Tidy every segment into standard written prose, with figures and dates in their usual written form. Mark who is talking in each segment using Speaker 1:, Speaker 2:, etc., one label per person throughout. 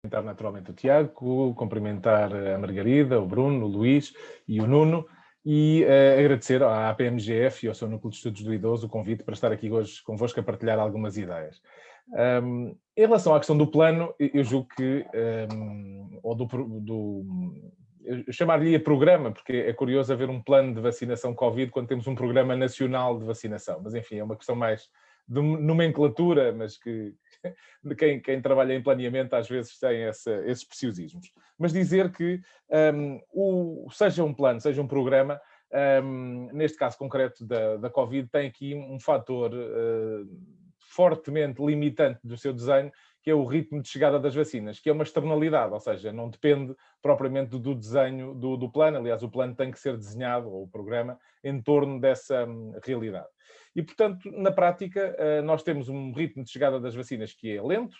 Speaker 1: Cumprimentar naturalmente o Tiago, cumprimentar a Margarida, o Bruno, o Luís e o Nuno e agradecer à APMGF e ao seu Núcleo de Estudos do Idoso o convite para estar aqui hoje convosco a partilhar algumas ideias. Em relação à questão do plano, eu julgo que, ou eu chamar-lhe programa, porque é curioso haver um plano de vacinação Covid quando temos um programa nacional de vacinação, mas enfim, é uma questão mais de nomenclatura, mas que de quem trabalha em planeamento às vezes tem esses preciosismos. Mas dizer que seja um plano, seja um programa, neste caso concreto da Covid, tem aqui um fator fortemente limitante do seu desenho, que é o ritmo de chegada das vacinas, que é uma externalidade, ou seja, não depende propriamente do desenho do plano. Aliás, o plano tem que ser desenhado, ou o programa, em torno dessa realidade. E, portanto, na prática, nós temos um ritmo de chegada das vacinas que é lento,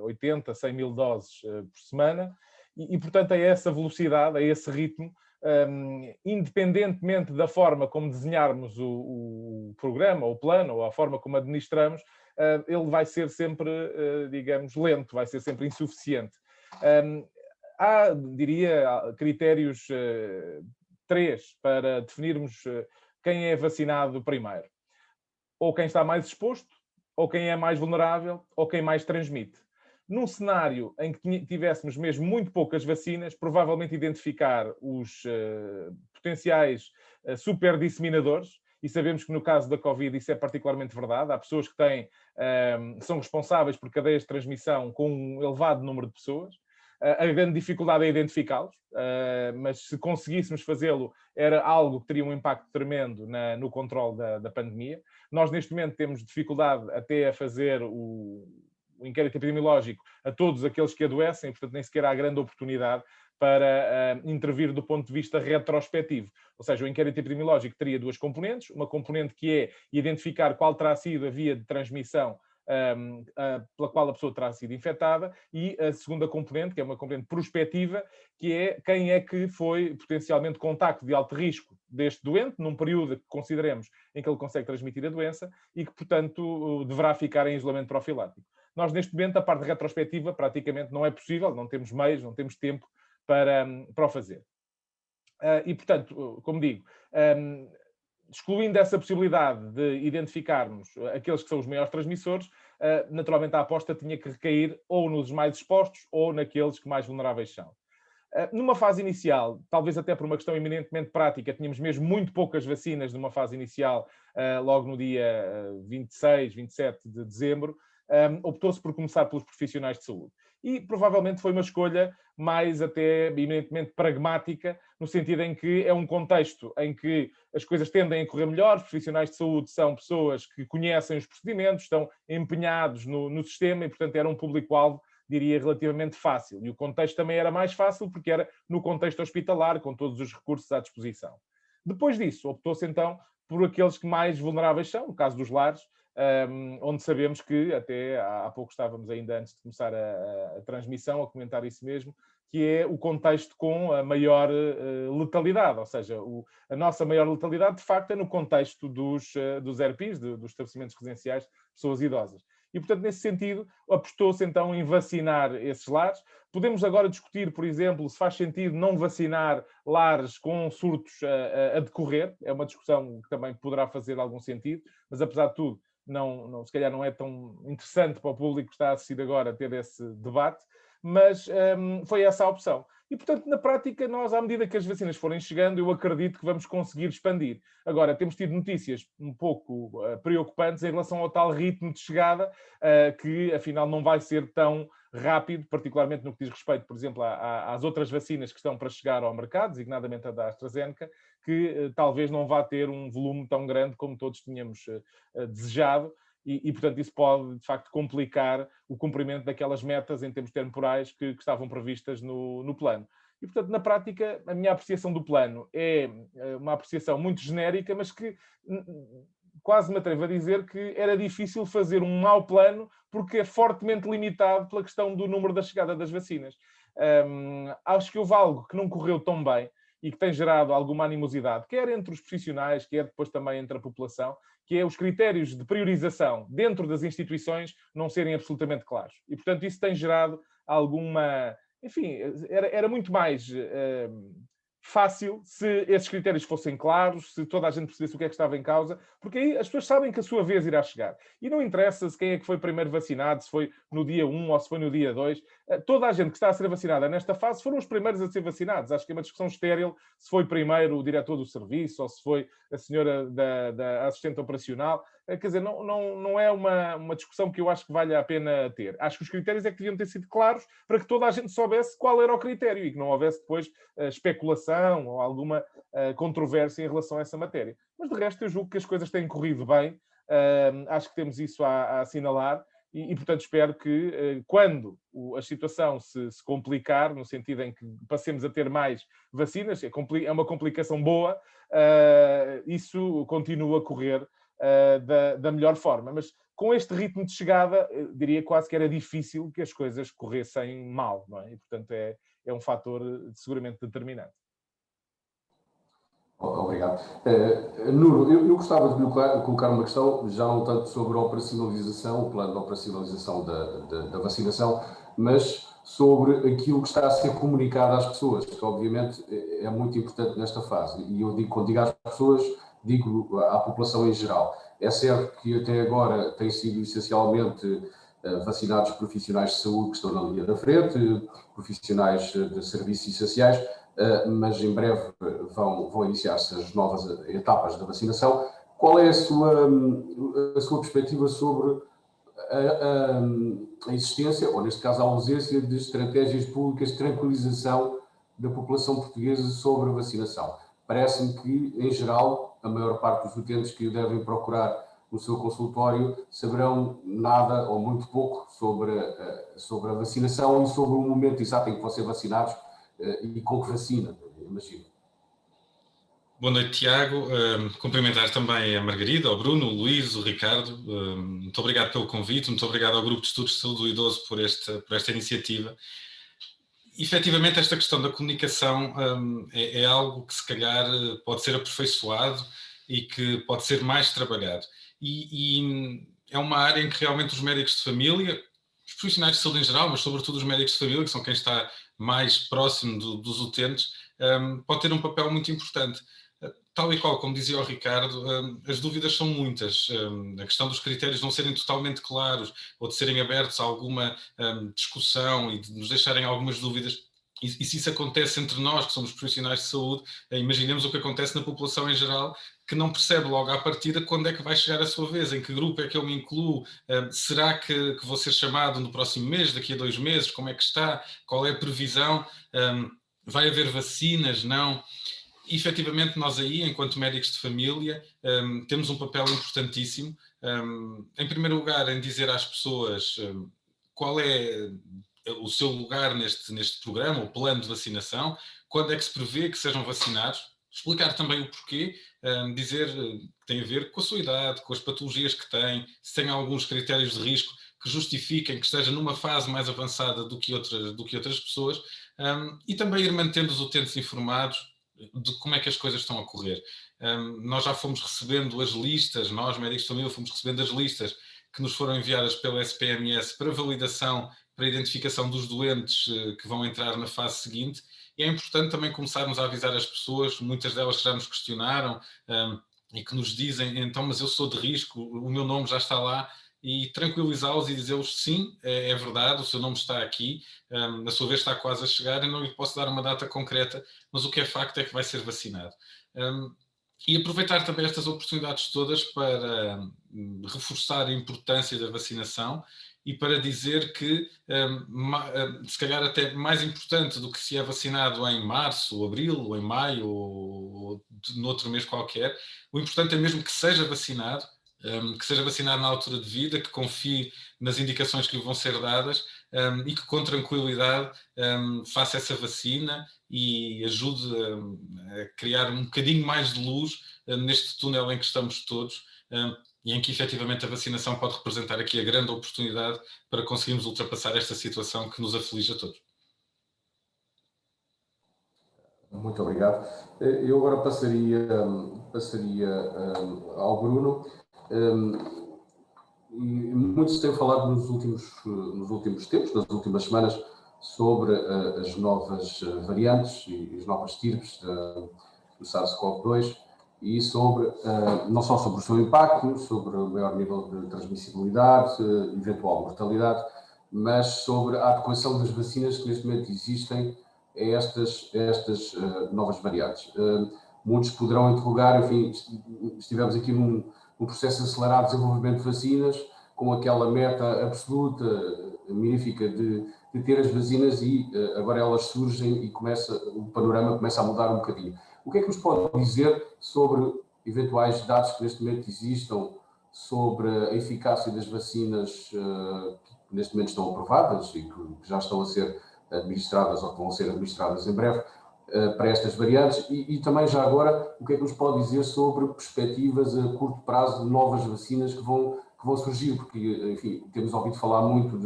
Speaker 1: 80, 100 mil doses por semana, e, portanto, a essa velocidade, a esse ritmo, independentemente da forma como desenharmos o programa, o plano, ou a forma como administramos, ele vai ser sempre, digamos, lento, vai ser sempre insuficiente. Há, diria, critérios, três, para definirmos quem é vacinado primeiro. Ou quem está mais exposto, ou quem é mais vulnerável, ou quem mais transmite. Num cenário em que tivéssemos mesmo muito poucas vacinas, provavelmente identificar os potenciais super disseminadores, e sabemos que no caso da Covid isso é particularmente verdade. Há pessoas que são responsáveis por cadeias de transmissão com um elevado número de pessoas. A grande dificuldade é identificá-los, mas se conseguíssemos fazê-lo, era algo que teria um impacto tremendo no controle da pandemia. Nós, neste momento, temos dificuldade até a fazer o inquérito epidemiológico a todos aqueles que adoecem, portanto, nem sequer há grande oportunidade para intervir do ponto de vista retrospectivo. Ou seja, o inquérito epidemiológico teria duas componentes. Uma componente que é identificar qual terá sido a via de transmissão pela qual a pessoa terá sido infectada, e a segunda componente, que é uma componente prospectiva, que é quem é que foi potencialmente contacto de alto risco deste doente, num período que consideremos em que ele consegue transmitir a doença e que, portanto, deverá ficar em isolamento profilático. Nós, neste momento, a parte retrospectiva praticamente não é possível, não temos meios, não temos tempo para o fazer. E, portanto, como digo, excluindo essa possibilidade de identificarmos aqueles que são os maiores transmissores, naturalmente a aposta tinha que recair ou nos mais expostos ou naqueles que mais vulneráveis são. Numa fase inicial, talvez até por uma questão eminentemente prática, tínhamos mesmo muito poucas vacinas numa fase inicial, logo no dia 26, 27 de dezembro, optou-se por começar pelos profissionais de saúde. E provavelmente foi uma escolha mais até eminentemente pragmática, no sentido em que é um contexto em que as coisas tendem a correr melhor. Os profissionais de saúde são pessoas que conhecem os procedimentos, estão empenhados no sistema e, portanto, era um público-alvo, diria, relativamente fácil. E o contexto também era mais fácil porque era no contexto hospitalar, com todos os recursos à disposição. Depois disso, optou-se então por aqueles que mais vulneráveis são, no caso dos lares, onde sabemos que, até há pouco estávamos ainda antes de começar a transmissão, a comentar isso mesmo, que é o contexto com a maior letalidade, ou seja, a nossa maior letalidade, de facto, é no contexto dos ERPs, dos estabelecimentos residenciais de pessoas idosas. E, portanto, nesse sentido, apostou-se então em vacinar esses lares. Podemos agora discutir, por exemplo, se faz sentido não vacinar lares com surtos a decorrer. É uma discussão que também poderá fazer algum sentido, mas, apesar de tudo, se calhar não é tão interessante para o público que está a assistir agora ter esse debate, mas foi essa a opção. E, portanto, na prática, nós, à medida que as vacinas forem chegando, eu acredito que vamos conseguir expandir. Agora, temos tido notícias um pouco preocupantes em relação ao tal ritmo de chegada, que, afinal, não vai ser tão rápido, particularmente no que diz respeito, por exemplo, às outras vacinas que estão para chegar ao mercado, designadamente a da AstraZeneca, que talvez não vá ter um volume tão grande como todos tínhamos desejado. E, portanto, isso pode, de facto, complicar o cumprimento daquelas metas em termos temporais que estavam previstas no plano. E, portanto, na prática, a minha apreciação do plano é uma apreciação muito genérica, mas que quase me atrevo a dizer que era difícil fazer um mau plano porque é fortemente limitado pela questão do número da chegada das vacinas. Acho que houve algo que não correu tão bem e que tem gerado alguma animosidade, quer entre os profissionais, quer depois também entre a população, que é os critérios de priorização dentro das instituições não serem absolutamente claros. E, portanto, isso tem gerado alguma... Enfim, era muito mais fácil se esses critérios fossem claros, se toda a gente percebesse o que é que estava em causa, porque aí as pessoas sabem que a sua vez irá chegar. E não interessa se quem é que foi primeiro vacinado, se foi no dia 1 ou se foi no dia 2. Toda a gente que está a ser vacinada nesta fase foram os primeiros a ser vacinados. Acho que é uma discussão estéril se foi primeiro o diretor do serviço ou se foi a senhora da assistente operacional. Quer dizer, não é uma discussão que eu acho que vale a pena ter. Acho que os critérios é que deviam ter sido claros para que toda a gente soubesse qual era o critério e que não houvesse depois especulação ou alguma controvérsia em relação a essa matéria. Mas, de resto, eu julgo que as coisas têm corrido bem. Acho que temos isso a assinalar e, portanto, espero que quando a situação se complicar, no sentido em que passemos a ter mais vacinas, é uma complicação boa, isso continua a correr da melhor forma. Mas com este ritmo de chegada, diria quase que era difícil que as coisas corressem mal, não é? E, portanto, é um fator seguramente determinante.
Speaker 2: Obrigado. Nuno, eu gostava de colocar uma questão, já não tanto sobre a operacionalização, o plano de operacionalização da vacinação, mas sobre aquilo que está a ser comunicado às pessoas, que obviamente é muito importante nesta fase. E eu digo, quando digo às pessoas, digo à população em geral. É certo que até agora têm sido essencialmente vacinados profissionais de saúde que estão na linha da frente, profissionais de serviços essenciais, mas em breve vão iniciar-se as novas etapas da vacinação. Qual é a sua perspectiva sobre a existência, ou neste caso a ausência, de estratégias públicas de tranquilização da população portuguesa sobre a vacinação? Parece-me que, em geral, a maior parte dos utentes que o devem procurar no seu consultório saberão nada ou muito pouco sobre a vacinação e sobre o momento exato em que vão ser vacinados e com que vacina, imagino.
Speaker 3: Boa noite, Tiago. Cumprimentar também a Margarida, o Bruno, o Luís, o Ricardo. Muito obrigado pelo convite, muito obrigado ao Grupo de Estudos de Saúde do Idoso por esta iniciativa. Efetivamente, esta questão da comunicação é algo que se calhar pode ser aperfeiçoado e que pode ser mais trabalhado. E é uma área em que realmente os médicos de família, os profissionais de saúde em geral, mas sobretudo os médicos de família, que são quem está mais próximo dos utentes, pode ter um papel muito importante. Tal e qual, como dizia o Ricardo, as dúvidas são muitas. A questão dos critérios não serem totalmente claros ou de serem abertos a alguma discussão e de nos deixarem algumas dúvidas. E se isso acontece entre nós, que somos profissionais de saúde, imaginemos o que acontece na população em geral, que não percebe logo à partida quando é que vai chegar a sua vez, em que grupo é que eu me incluo, será que vou ser chamado no próximo mês, daqui a 2 meses, como é que está, qual é a previsão, vai haver vacinas, não? E, efetivamente, nós aí, enquanto médicos de família, temos um papel importantíssimo. Em primeiro lugar, em dizer às pessoas qual é o seu lugar neste programa, o plano de vacinação, quando é que se prevê que sejam vacinados, explicar também o porquê, dizer que tem a ver com a sua idade, com as patologias que tem, se tem alguns critérios de risco que justifiquem que esteja numa fase mais avançada do que outras pessoas, e também ir mantendo os utentes informados de como é que as coisas estão a correr. Nós já fomos recebendo as listas, nós, médicos de família, fomos recebendo as listas que nos foram enviadas pelo SPMS para validação, para identificação dos doentes que vão entrar na fase seguinte, e é importante também começarmos a avisar as pessoas, muitas delas que já nos questionaram e que nos dizem, então, mas eu sou de risco, o meu nome já está lá, e tranquilizá-los e dizer-lhes sim, é verdade, o seu nome está aqui, a sua vez está quase a chegar, eu não lhe posso dar uma data concreta, mas o que é facto é que vai ser vacinado. E aproveitar também estas oportunidades todas para reforçar a importância da vacinação e para dizer que, se calhar até mais importante do que se é vacinado em março, ou abril, ou em maio, ou noutro mês qualquer, o importante é mesmo que seja vacinado na altura de vida, que confie nas indicações que lhe vão ser dadas e que com tranquilidade faça essa vacina e ajude a criar um bocadinho mais de luz neste túnel em que estamos todos e em que efetivamente a vacinação pode representar aqui a grande oportunidade para conseguirmos ultrapassar esta situação que nos aflige a todos.
Speaker 2: Muito obrigado. Eu agora passaria ao Bruno. muito se tem falado nos últimos tempos, nas últimas semanas, sobre as novas variantes e as novas estirpes do SARS-CoV-2 e não só sobre o seu impacto, sobre o maior nível de transmissibilidade, eventual mortalidade, mas sobre a adequação das vacinas que neste momento existem a estas novas variantes. Muitos poderão interrogar, enfim, estivemos aqui num processo acelerado de desenvolvimento de vacinas, com aquela meta absoluta, magnífica, de ter as vacinas e agora elas surgem e o panorama começa a mudar um bocadinho. O que é que nos pode dizer sobre eventuais dados que neste momento existam sobre a eficácia das vacinas que neste momento estão aprovadas e que já estão a ser administradas ou que vão ser administradas em breve para estas variantes e também já agora o que é que nos pode dizer sobre perspectivas a curto prazo de novas vacinas que vão surgir, porque enfim, temos ouvido falar muito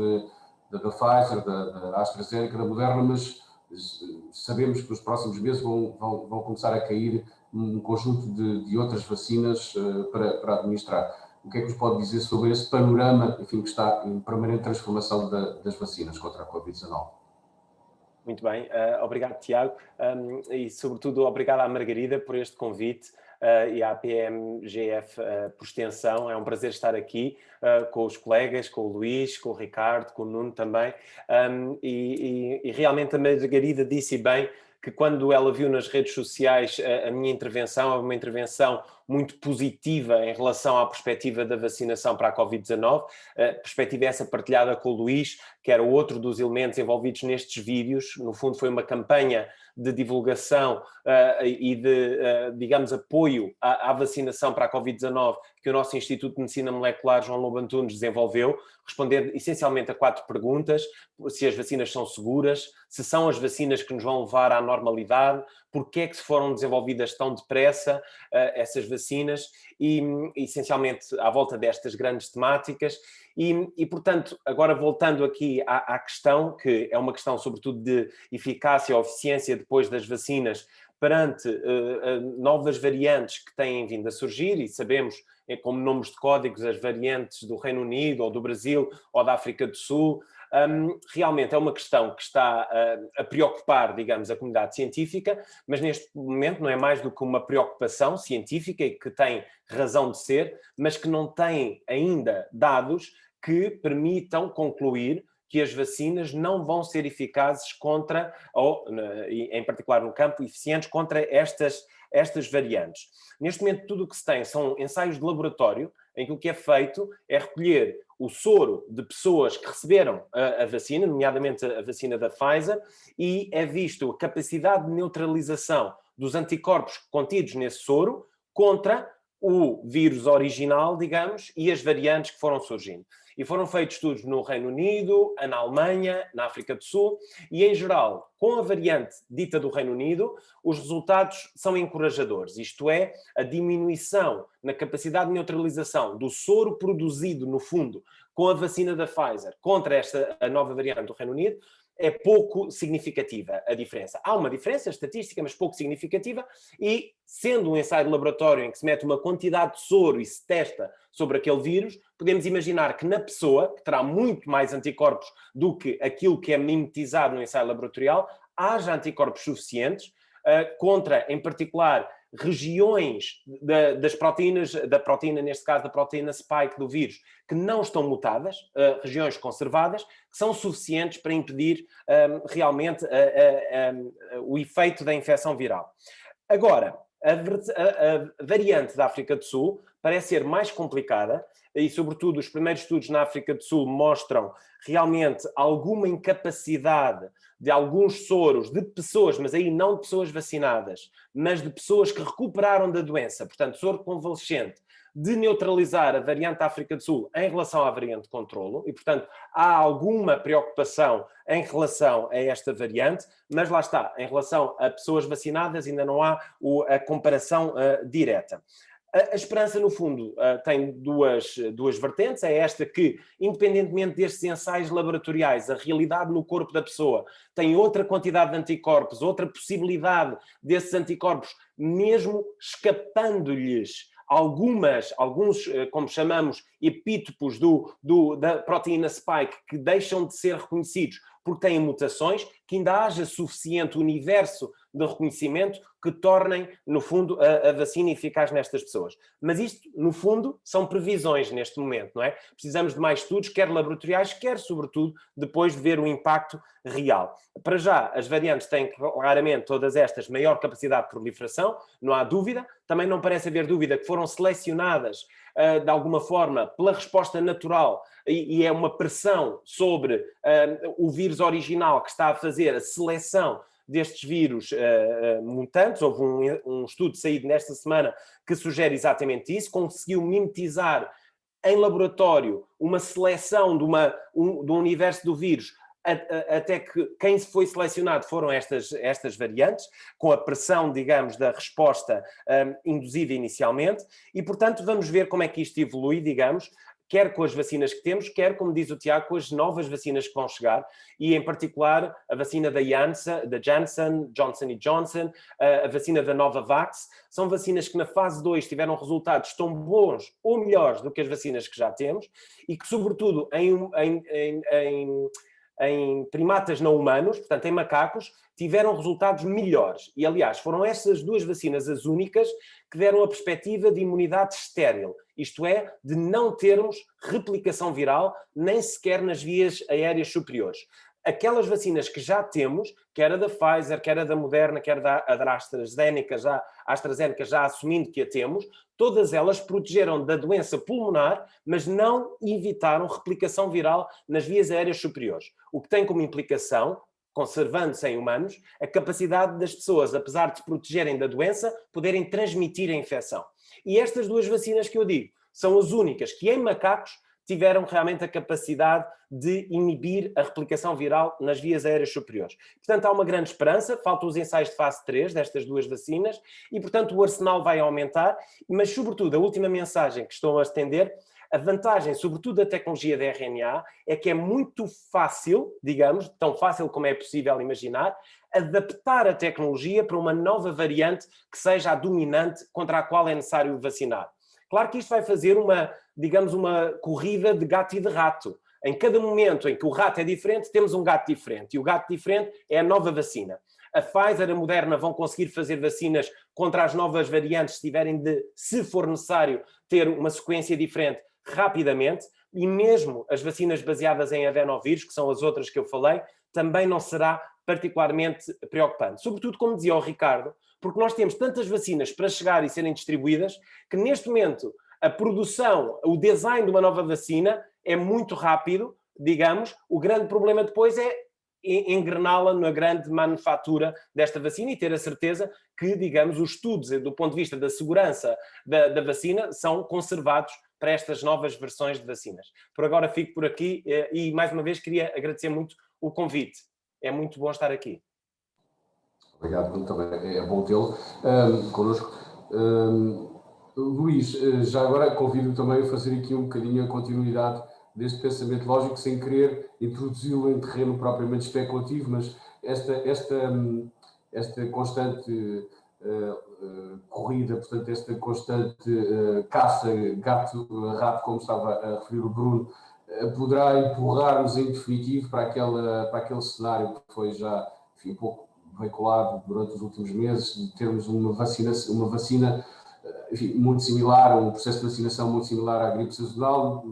Speaker 2: da Pfizer, da AstraZeneca, da Moderna, mas sabemos que nos próximos meses vão começar a cair um conjunto de outras vacinas para administrar. O que é que nos pode dizer sobre esse panorama, enfim, que está em permanente transformação das vacinas contra a Covid-19?
Speaker 4: Muito bem, obrigado, Tiago, e sobretudo obrigado à Margarida por este convite e à PMGF por extensão. É um prazer estar aqui com os colegas, com o Luís, com o Ricardo, com o Nuno também, e realmente a Margarida disse bem que quando ela viu nas redes sociais a minha intervenção, é uma intervenção muito positiva em relação à perspectiva da vacinação para a Covid-19, perspectiva essa partilhada com o Luís, que era outro dos elementos envolvidos nestes vídeos. No fundo foi uma campanha de divulgação e de, digamos, apoio à vacinação para a Covid-19 que o nosso Instituto de Medicina Molecular João Lobo Antunes desenvolveu, respondendo essencialmente a 4 perguntas: se as vacinas são seguras, se são as vacinas que nos vão levar à normalidade, porque é que foram desenvolvidas tão depressa essas vacinas, e essencialmente à volta destas grandes temáticas. E portanto, agora voltando aqui à questão, que é uma questão sobretudo de eficácia ou eficiência depois das vacinas perante novas variantes que têm vindo a surgir, e sabemos como nomes de códigos as variantes do Reino Unido ou do Brasil ou da África do Sul. Realmente é uma questão que está a preocupar, digamos, a comunidade científica, mas neste momento não é mais do que uma preocupação científica e que tem razão de ser, mas que não tem ainda dados que permitam concluir que as vacinas não vão ser eficazes contra, ou em particular no campo, eficientes contra estas variantes. Neste momento tudo o que se tem são ensaios de laboratório, em que o que é feito é recolher o soro de pessoas que receberam a vacina, nomeadamente a vacina da Pfizer, e é visto a capacidade de neutralização dos anticorpos contidos nesse soro contra o vírus original, digamos, e as variantes que foram surgindo. E foram feitos estudos no Reino Unido, na Alemanha, na África do Sul, e em geral, com a variante dita do Reino Unido, os resultados são encorajadores. Isto é, a diminuição na capacidade de neutralização do soro produzido, no fundo, com a vacina da Pfizer contra a nova variante do Reino Unido, é pouco significativa a diferença. Há uma diferença estatística, mas pouco significativa, e sendo um ensaio de laboratório em que se mete uma quantidade de soro e se testa sobre aquele vírus, podemos imaginar que na pessoa, que terá muito mais anticorpos do que aquilo que é mimetizado no ensaio laboratorial, haja anticorpos suficientes contra, em particular, regiões das proteínas, da proteína, neste caso da proteína spike do vírus, que não estão mutadas, regiões conservadas, que são suficientes para impedir realmente o efeito da infecção viral. Agora, a variante da África do Sul parece ser mais complicada e, sobretudo, os primeiros estudos na África do Sul mostram realmente alguma incapacidade de alguns soros de pessoas, mas aí não de pessoas vacinadas, mas de pessoas que recuperaram da doença, portanto, soro convalescente, de neutralizar a variante da África do Sul em relação à variante de controlo, e, portanto, há alguma preocupação em relação a esta variante, mas lá está, em relação a pessoas vacinadas ainda não há a comparação direta. A esperança, no fundo, tem duas vertentes. É esta que, independentemente destes ensaios laboratoriais, a realidade no corpo da pessoa tem outra quantidade de anticorpos, outra possibilidade desses anticorpos, mesmo escapando-lhes alguns, como chamamos, epítopos da proteína spike que deixam de ser reconhecidos porque têm mutações, que ainda haja suficiente universo de reconhecimento que tornem, no fundo, a vacina eficaz nestas pessoas. Mas isto, no fundo, são previsões neste momento, não é? Precisamos de mais estudos, quer laboratoriais, quer, sobretudo, depois de ver o impacto real. Para já, as variantes têm claramente, todas estas, maior capacidade de proliferação, não há dúvida. Também não parece haver dúvida que foram selecionadas de alguma forma pela resposta natural e é uma pressão sobre o vírus original que está a fazer a seleção destes vírus mutantes. Houve um estudo saído nesta semana que sugere exatamente isso, conseguiu mimetizar em laboratório uma seleção do universo do vírus, até que quem foi selecionado foram estas variantes, com a pressão, digamos, da resposta induzida inicialmente, e, portanto, vamos ver como é que isto evolui, digamos, quer com as vacinas que temos, quer, como diz o Tiago, com as novas vacinas que vão chegar, e, em particular, a vacina da Janssen, Johnson & Johnson, a vacina da Novavax. São vacinas que na fase 2 tiveram resultados tão bons ou melhores do que as vacinas que já temos, e que, sobretudo, em primatas não humanos, portanto em macacos, tiveram resultados melhores. E, aliás, foram essas duas vacinas as únicas que deram a perspectiva de imunidade estéril, isto é, de não termos replicação viral, nem sequer nas vias aéreas superiores. Aquelas vacinas que já temos, quer a da Pfizer, quer a da Moderna, quer a da AstraZeneca, já assumindo que a temos, todas elas protegeram da doença pulmonar, mas não evitaram replicação viral nas vias aéreas superiores. O que tem como implicação, conservando-se em humanos, a capacidade das pessoas, apesar de se protegerem da doença, poderem transmitir a infecção. E estas duas vacinas que eu digo, são as únicas que em macacos tiveram realmente a capacidade de inibir a replicação viral nas vias aéreas superiores. Portanto, há uma grande esperança, faltam os ensaios de fase 3 destas duas vacinas e, portanto, o arsenal vai aumentar, mas, sobretudo, a última mensagem que estou a estender, a vantagem, sobretudo, da tecnologia de RNA é que é muito fácil, digamos, tão fácil como é possível imaginar, adaptar a tecnologia para uma nova variante que seja a dominante contra a qual é necessário vacinar. Claro que isto vai fazer uma corrida de gato e de rato. Em cada momento em que o rato é diferente, temos um gato diferente. E o gato diferente é a nova vacina. A Pfizer e a Moderna vão conseguir fazer vacinas contra as novas variantes se tiverem de, se for necessário, ter uma sequência diferente rapidamente. E mesmo as vacinas baseadas em adenovírus, que são as outras que eu falei, também não será particularmente preocupante. Sobretudo, como dizia o Ricardo, porque nós temos tantas vacinas para chegar e serem distribuídas que neste momento a produção, o design de uma nova vacina é muito rápido, digamos. O grande problema depois é engrená-la na grande manufatura desta vacina e ter a certeza que, digamos, os estudos do ponto de vista da segurança da vacina são conservados para estas novas versões de vacinas. Por agora fico por aqui e mais uma vez queria agradecer muito o convite. É muito bom estar aqui.
Speaker 2: Obrigado, também é bom tê-lo connosco. Luís, já agora convido também a fazer aqui um bocadinho a continuidade deste pensamento lógico, sem querer introduzi-lo em terreno propriamente especulativo, mas esta constante corrida, portanto, esta constante caça gato-rato, como estava a referir o Bruno, poderá empurrar-nos em definitivo para aquele cenário que foi já, enfim, um pouco veiculado durante os últimos meses, de termos uma vacina enfim, muito similar, um processo de vacinação muito similar à gripe sazonal.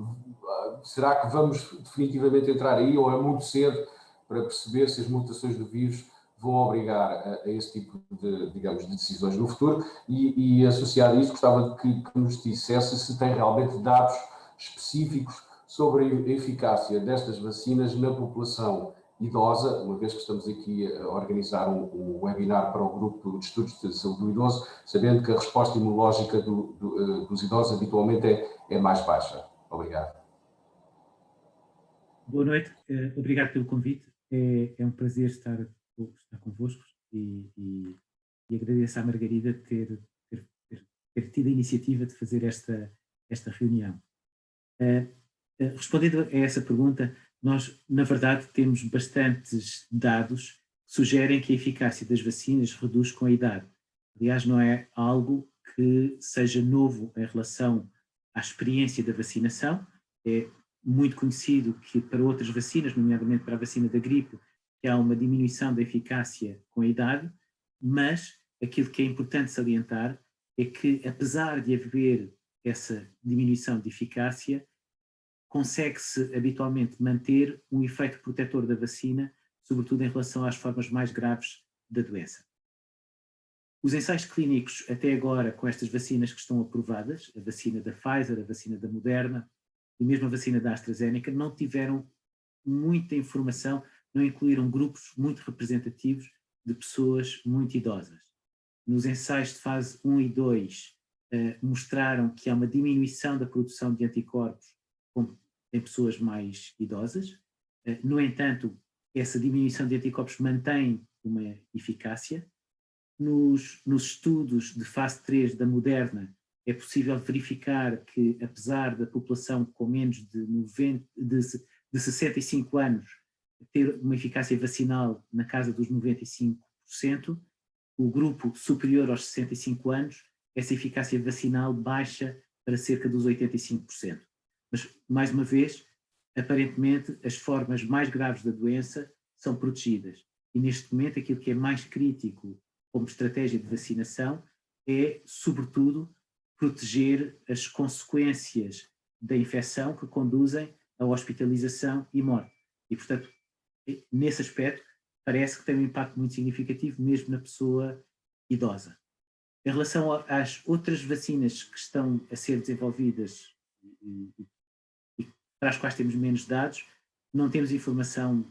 Speaker 2: Será que vamos definitivamente entrar aí ou é muito cedo para perceber se as mutações do vírus vão obrigar a esse tipo de, digamos, de decisões no futuro? E associado a isso, gostava que nos dissesse se tem realmente dados específicos sobre a eficácia destas vacinas na população idosa, uma vez que estamos aqui a organizar um webinar para o grupo de estudos de saúde do idoso, sabendo que a resposta imunológica dos idosos habitualmente é mais baixa. Obrigado.
Speaker 5: Boa noite, obrigado pelo convite. É um prazer estar convosco e agradeço à Margarida ter tido a iniciativa de fazer esta reunião. Respondendo a essa pergunta, nós, na verdade, temos bastantes dados que sugerem que a eficácia das vacinas reduz com a idade. Aliás, não é algo que seja novo em relação à experiência da vacinação. É muito conhecido que para outras vacinas, nomeadamente para a vacina da gripe, que há uma diminuição da eficácia com a idade, mas aquilo que é importante salientar é que, apesar de haver essa diminuição de eficácia, consegue-se habitualmente manter um efeito protetor da vacina, sobretudo em relação às formas mais graves da doença. Os ensaios clínicos até agora com estas vacinas que estão aprovadas, a vacina da Pfizer, a vacina da Moderna e mesmo a vacina da AstraZeneca, não tiveram muita informação, não incluíram grupos muito representativos de pessoas muito idosas. Nos ensaios de fase 1 e 2 mostraram que há uma diminuição da produção de anticorpos em pessoas mais idosas. No entanto, essa diminuição de anticorpos mantém uma eficácia. Nos estudos de fase 3 da Moderna, é possível verificar que, apesar da população com menos de 65 anos ter uma eficácia vacinal na casa dos 95%, o grupo superior aos 65 anos, essa eficácia vacinal baixa para cerca dos 85%. Mas, mais uma vez, aparentemente, as formas mais graves da doença são protegidas. E, neste momento, aquilo que é mais crítico como estratégia de vacinação é, sobretudo, proteger as consequências da infecção que conduzem à hospitalização e morte. E, portanto, nesse aspecto, parece que tem um impacto muito significativo, mesmo na pessoa idosa. Em relação às outras vacinas que estão a ser desenvolvidas e para as quais temos menos dados, não temos informação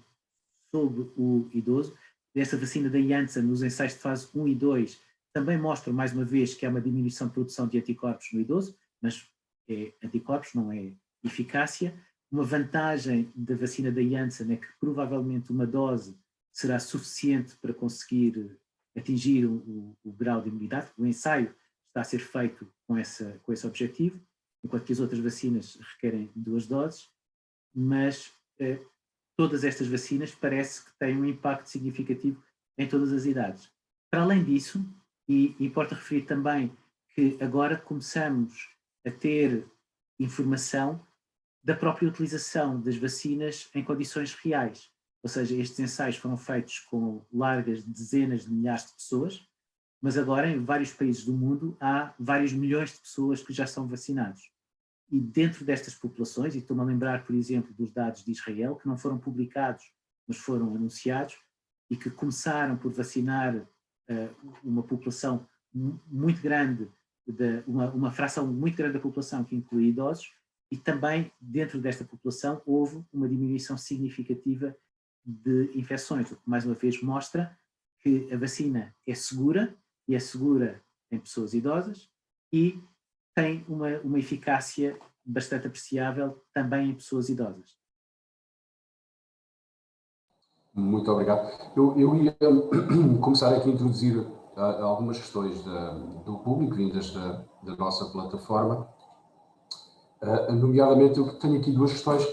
Speaker 5: sobre o idoso. Essa vacina da Janssen, nos ensaios de fase 1 e 2, também mostram, mais uma vez, que há uma diminuição de produção de anticorpos no idoso, mas é anticorpos, não é eficácia. Uma vantagem da vacina da Janssen é que provavelmente uma dose será suficiente para conseguir atingir o grau de imunidade. O ensaio está a ser feito com esse objetivo, enquanto que as outras vacinas requerem 2 doses, mas todas estas vacinas parece que têm um impacto significativo em todas as idades. Para além disso, e importa referir também que agora começamos a ter informação da própria utilização das vacinas em condições reais. Ou seja, estes ensaios foram feitos com largas dezenas de milhares de pessoas, mas agora em vários países do mundo há vários milhões de pessoas que já são vacinados. E dentro destas populações, e estou-me a lembrar, por exemplo, dos dados de Israel, que não foram publicados, mas foram anunciados, e que começaram por vacinar uma população muito grande, uma fração muito grande da população que inclui idosos, e também dentro desta população houve uma diminuição significativa de infecções, o que mais uma vez mostra que a vacina é segura, e é segura em pessoas idosas, e tem uma eficácia bastante apreciável também em pessoas idosas.
Speaker 2: Muito obrigado. Eu ia começar aqui a introduzir algumas questões do público, vindas da nossa plataforma. Nomeadamente, eu tenho aqui 2 questões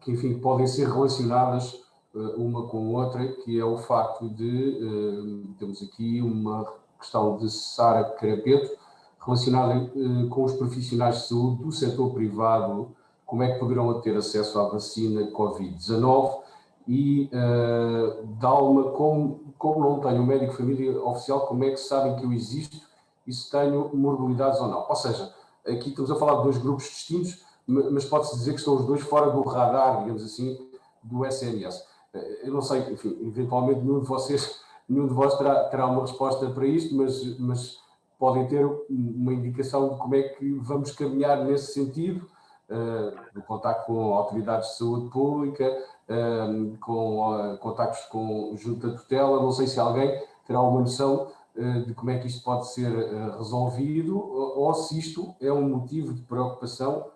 Speaker 2: que, enfim, podem ser relacionadas uma com a outra, que é o facto de, temos aqui uma questão de Sara Carapeto, relacionada com os profissionais de saúde do setor privado, como é que poderão ter acesso à vacina Covid-19 e, Dalma, como não tenho um médico de família oficial, como é que sabem que eu existo e se tenho morbilidades ou não? Ou seja, aqui estamos a falar de 2 grupos distintos, mas pode-se dizer que estão os 2 fora do radar, digamos assim, do SNS. Eu não sei, enfim, eventualmente nenhum de vós terá uma resposta para isto, mas podem ter uma indicação de como é que vamos caminhar nesse sentido, no contacto com autoridades de saúde pública, com contactos com junta de tutela. Não sei se alguém terá uma noção de como é que isto pode ser resolvido, ou se isto é um motivo de preocupação.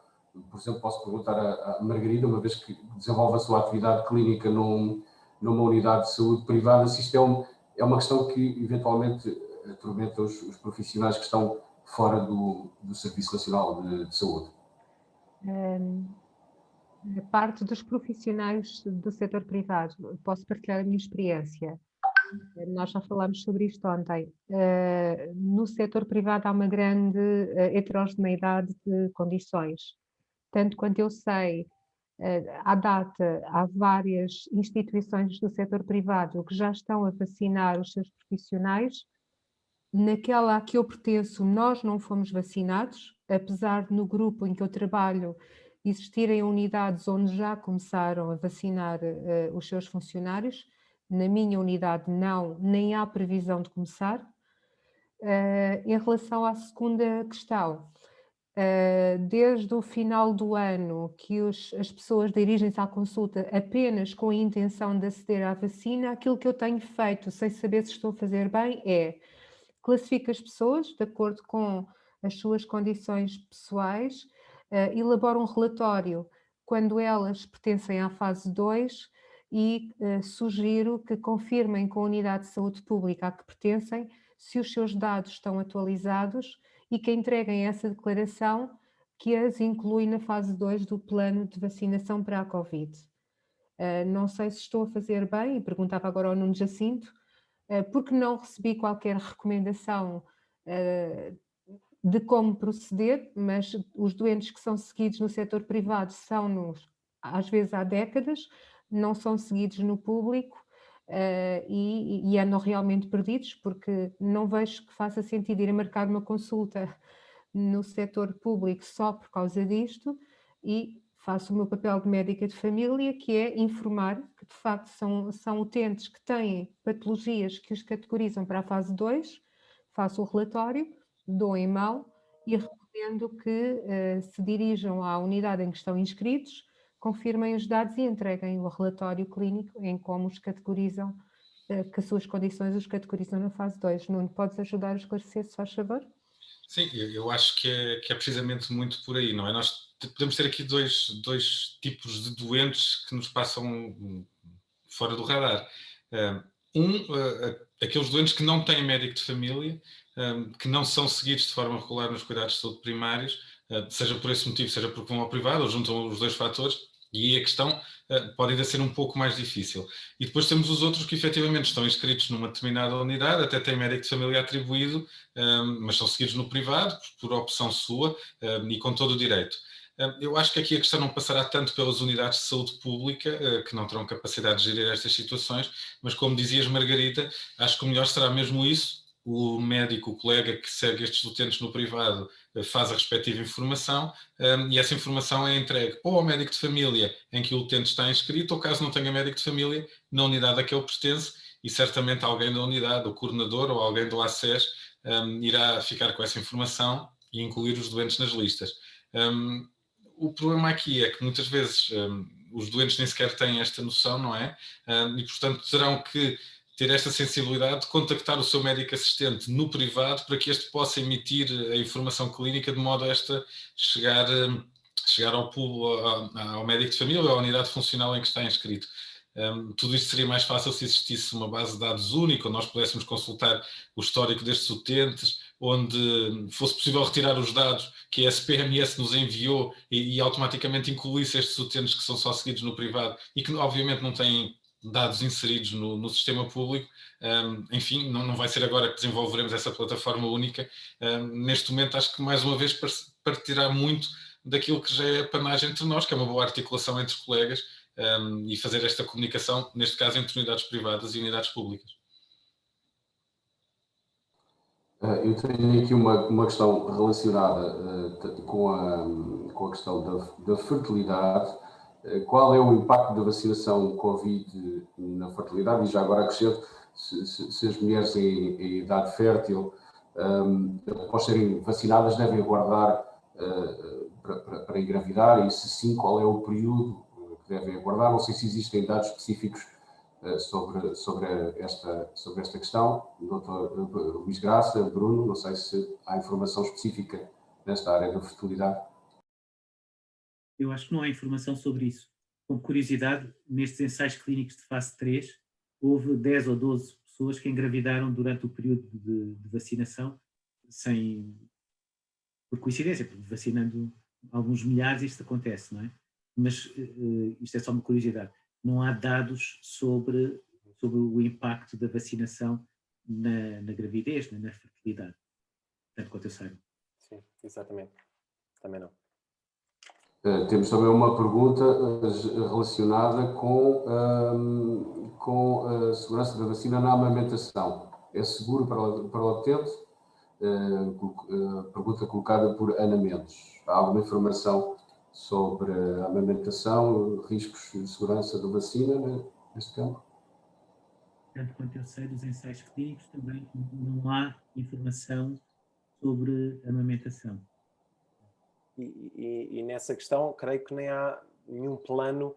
Speaker 2: Por exemplo, posso perguntar à Margarida, uma vez que desenvolve a sua atividade clínica numa unidade de saúde privada, se isto é uma questão que eventualmente atormenta os profissionais que estão fora do Serviço Nacional de Saúde.
Speaker 6: A parte dos profissionais do setor privado, posso partilhar a minha experiência. Nós já falámos sobre isto ontem. No setor privado há uma grande heterogeneidade de condições. Tanto quanto eu sei, à data, há várias instituições do setor privado que já estão a vacinar os seus profissionais. Naquela a que eu pertenço, nós não fomos vacinados, apesar de no grupo em que eu trabalho existirem unidades onde já começaram a vacinar os seus funcionários. Na minha unidade não, nem há previsão de começar. Em relação à segunda questão, desde o final do ano que as pessoas dirigem-se à consulta apenas com a intenção de aceder à vacina, aquilo que eu tenho feito, sem saber se estou a fazer bem, é classifico as pessoas de acordo com as suas condições pessoais, elaboro um relatório quando elas pertencem à fase 2 e sugiro que confirmem com a unidade de saúde pública a que pertencem se os seus dados estão atualizados e que entreguem essa declaração que as inclui na fase 2 do plano de vacinação para a Covid. Não sei se estou a fazer bem, e perguntava agora ao Nuno Jacinto, porque não recebi qualquer recomendação de como proceder, mas os doentes que são seguidos no setor privado são-nos, às vezes há décadas, não são seguidos no público e andam realmente perdidos, porque não vejo que faça sentido ir a marcar uma consulta no setor público só por causa disto, e faço o meu papel de médica de família, que é informar que de facto são utentes que têm patologias que os categorizam para a fase 2, faço o relatório, dou em mão e recomendo que se dirijam à unidade em que estão inscritos, confirmem os dados e entreguem o relatório clínico em como os categorizam, que as suas condições os categorizam na fase 2. Nuno, podes ajudar a esclarecer, se faz favor?
Speaker 3: Sim, eu acho que é precisamente muito por aí, não é? Nós podemos ter aqui dois tipos de doentes que nos passam fora do radar. Aqueles doentes que não têm médico de família, que não são seguidos de forma regular nos cuidados de saúde primários, seja por esse motivo, seja porque vão ao privado, ou juntam os dois fatores, e aí a questão pode ainda ser um pouco mais difícil. E depois temos os outros que efetivamente estão inscritos numa determinada unidade, até têm médico de família atribuído, mas são seguidos no privado, por opção sua, e com todo o direito. Eu acho que aqui a questão não passará tanto pelas unidades de saúde pública, que não terão capacidade de gerir estas situações, mas como dizias, Margarida, acho que o melhor será mesmo isso. O médico, o colega que segue estes utentes no privado faz a respectiva informação e essa informação é entregue ou ao médico de família em que o utente está inscrito, ou caso não tenha médico de família, na unidade a que ele pertence, e certamente alguém da unidade, o coordenador ou alguém do ACES, irá ficar com essa informação e incluir os doentes nas listas. O problema aqui é que muitas vezes os doentes nem sequer têm esta noção, não é? E portanto terão que ter esta sensibilidade de contactar o seu médico assistente no privado para que este possa emitir a informação clínica de modo a esta chegar ao médico de família ou à unidade funcional em que está inscrito. Tudo isto seria mais fácil se existisse uma base de dados única, onde nós pudéssemos consultar o histórico destes utentes, onde fosse possível retirar os dados que a SPMS nos enviou e automaticamente incluísse estes utentes que são só seguidos no privado e que obviamente não têm dados inseridos no sistema público. Enfim, não vai ser agora que desenvolveremos essa plataforma única. Neste momento acho que mais uma vez partirá muito daquilo que já é a panagem entre nós, que é uma boa articulação entre colegas, e fazer esta comunicação, neste caso entre unidades privadas e unidades públicas.
Speaker 2: Eu tenho aqui uma questão relacionada com a questão da fertilidade. Qual é o impacto da vacinação Covid na fertilidade? E já agora acrescento, se as mulheres em idade fértil, após serem vacinadas, devem aguardar para engravidar, e se sim, qual é o período que devem aguardar? Não sei se existem dados específicos sobre esta questão. Dr. Luís Graça, Bruno, não sei se há informação específica nesta área da fertilidade.
Speaker 5: Eu acho que não há informação sobre isso. Com curiosidade, nestes ensaios clínicos de fase 3, houve 10 ou 12 pessoas que engravidaram durante o período de vacinação, por coincidência, porque vacinando alguns milhares isto acontece, não é? Mas isto é só uma curiosidade. Não há dados sobre sobre o impacto da vacinação na gravidez, na fertilidade, tanto quanto eu saiba.
Speaker 4: Sim, exatamente. Também não.
Speaker 2: Temos também uma pergunta relacionada com a segurança da vacina na amamentação. É seguro para o lactente? Pergunta colocada por Ana Mendes. Há alguma informação sobre a amamentação, riscos de segurança da vacina neste campo?
Speaker 5: Tanto quanto eu sei, dos ensaios clínicos também não há informação sobre a amamentação.
Speaker 4: E nessa questão, creio que nem há nenhum plano,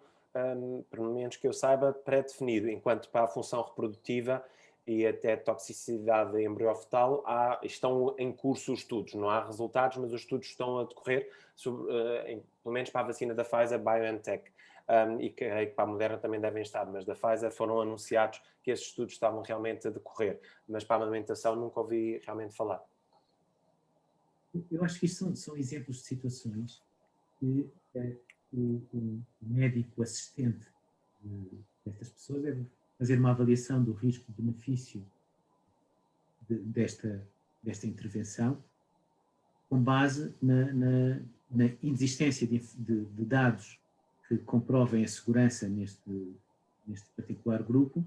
Speaker 4: pelo menos que eu saiba, pré-definido, enquanto para a função reprodutiva e até toxicidade embriofetal estão em curso os estudos. Não há resultados, mas os estudos estão a decorrer, pelo menos para a vacina da Pfizer-BioNTech. E que para a Moderna também devem estar, mas da Pfizer foram anunciados que esses estudos estavam realmente a decorrer, mas para a amamentação nunca ouvi realmente falar.
Speaker 5: Eu acho que isto são exemplos de situações que o médico assistente destas pessoas deve fazer uma avaliação do risco-benefício desta intervenção com base na inexistência de dados que comprovem a segurança neste particular grupo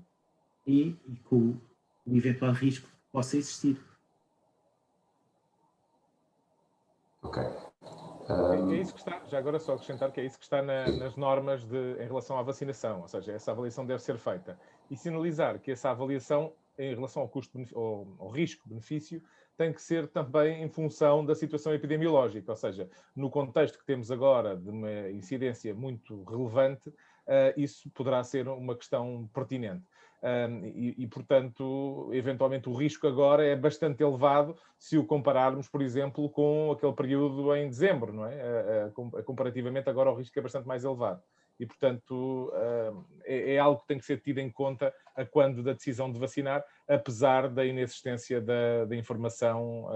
Speaker 5: e com o eventual risco que possa existir.
Speaker 2: Ok.
Speaker 1: É isso que está, já agora só acrescentar que é isso que está nas normas em relação à vacinação, ou seja, essa avaliação deve ser feita e sinalizar que essa avaliação em relação ao custo, ao risco-benefício, tem que ser também em função da situação epidemiológica, ou seja, no contexto que temos agora de uma incidência muito relevante, isso poderá ser uma questão pertinente. Portanto, eventualmente o risco agora é bastante elevado se o compararmos, por exemplo, com aquele período em dezembro, não é? Comparativamente agora o risco é bastante mais elevado. E, portanto, é algo que tem que ser tido em conta a quando da decisão de vacinar, apesar da inexistência da informação,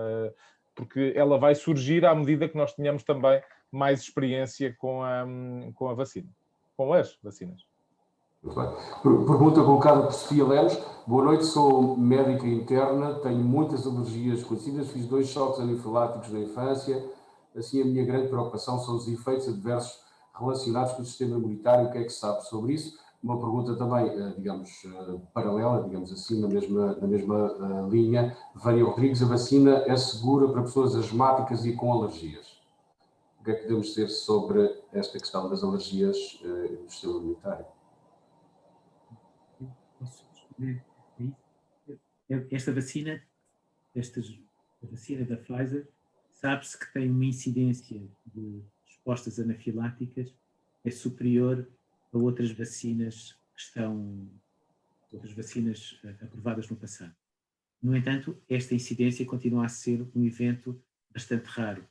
Speaker 1: porque ela vai surgir à medida que nós tenhamos também mais experiência com a vacina, com as vacinas.
Speaker 2: Muito bem. Pergunta colocada por Sofia Lemos. Boa noite, sou médica interna, tenho muitas alergias conhecidas, fiz 2 choques anafiláticos na infância, assim a minha grande preocupação são os efeitos adversos relacionados com o sistema imunitário. O que é que se sabe sobre isso? Uma pergunta também, digamos, paralela, digamos assim, na mesma linha. Vânia Rodrigues, a vacina é segura para pessoas asmáticas e com alergias? O que é que podemos dizer sobre esta questão das alergias do sistema imunitário?
Speaker 5: Posso responder a isso? Esta vacina, a vacina da Pfizer, sabe-se que tem uma incidência de respostas anafiláticas é superior a outras vacinas aprovadas no passado. No entanto, esta incidência continua a ser um evento bastante raro.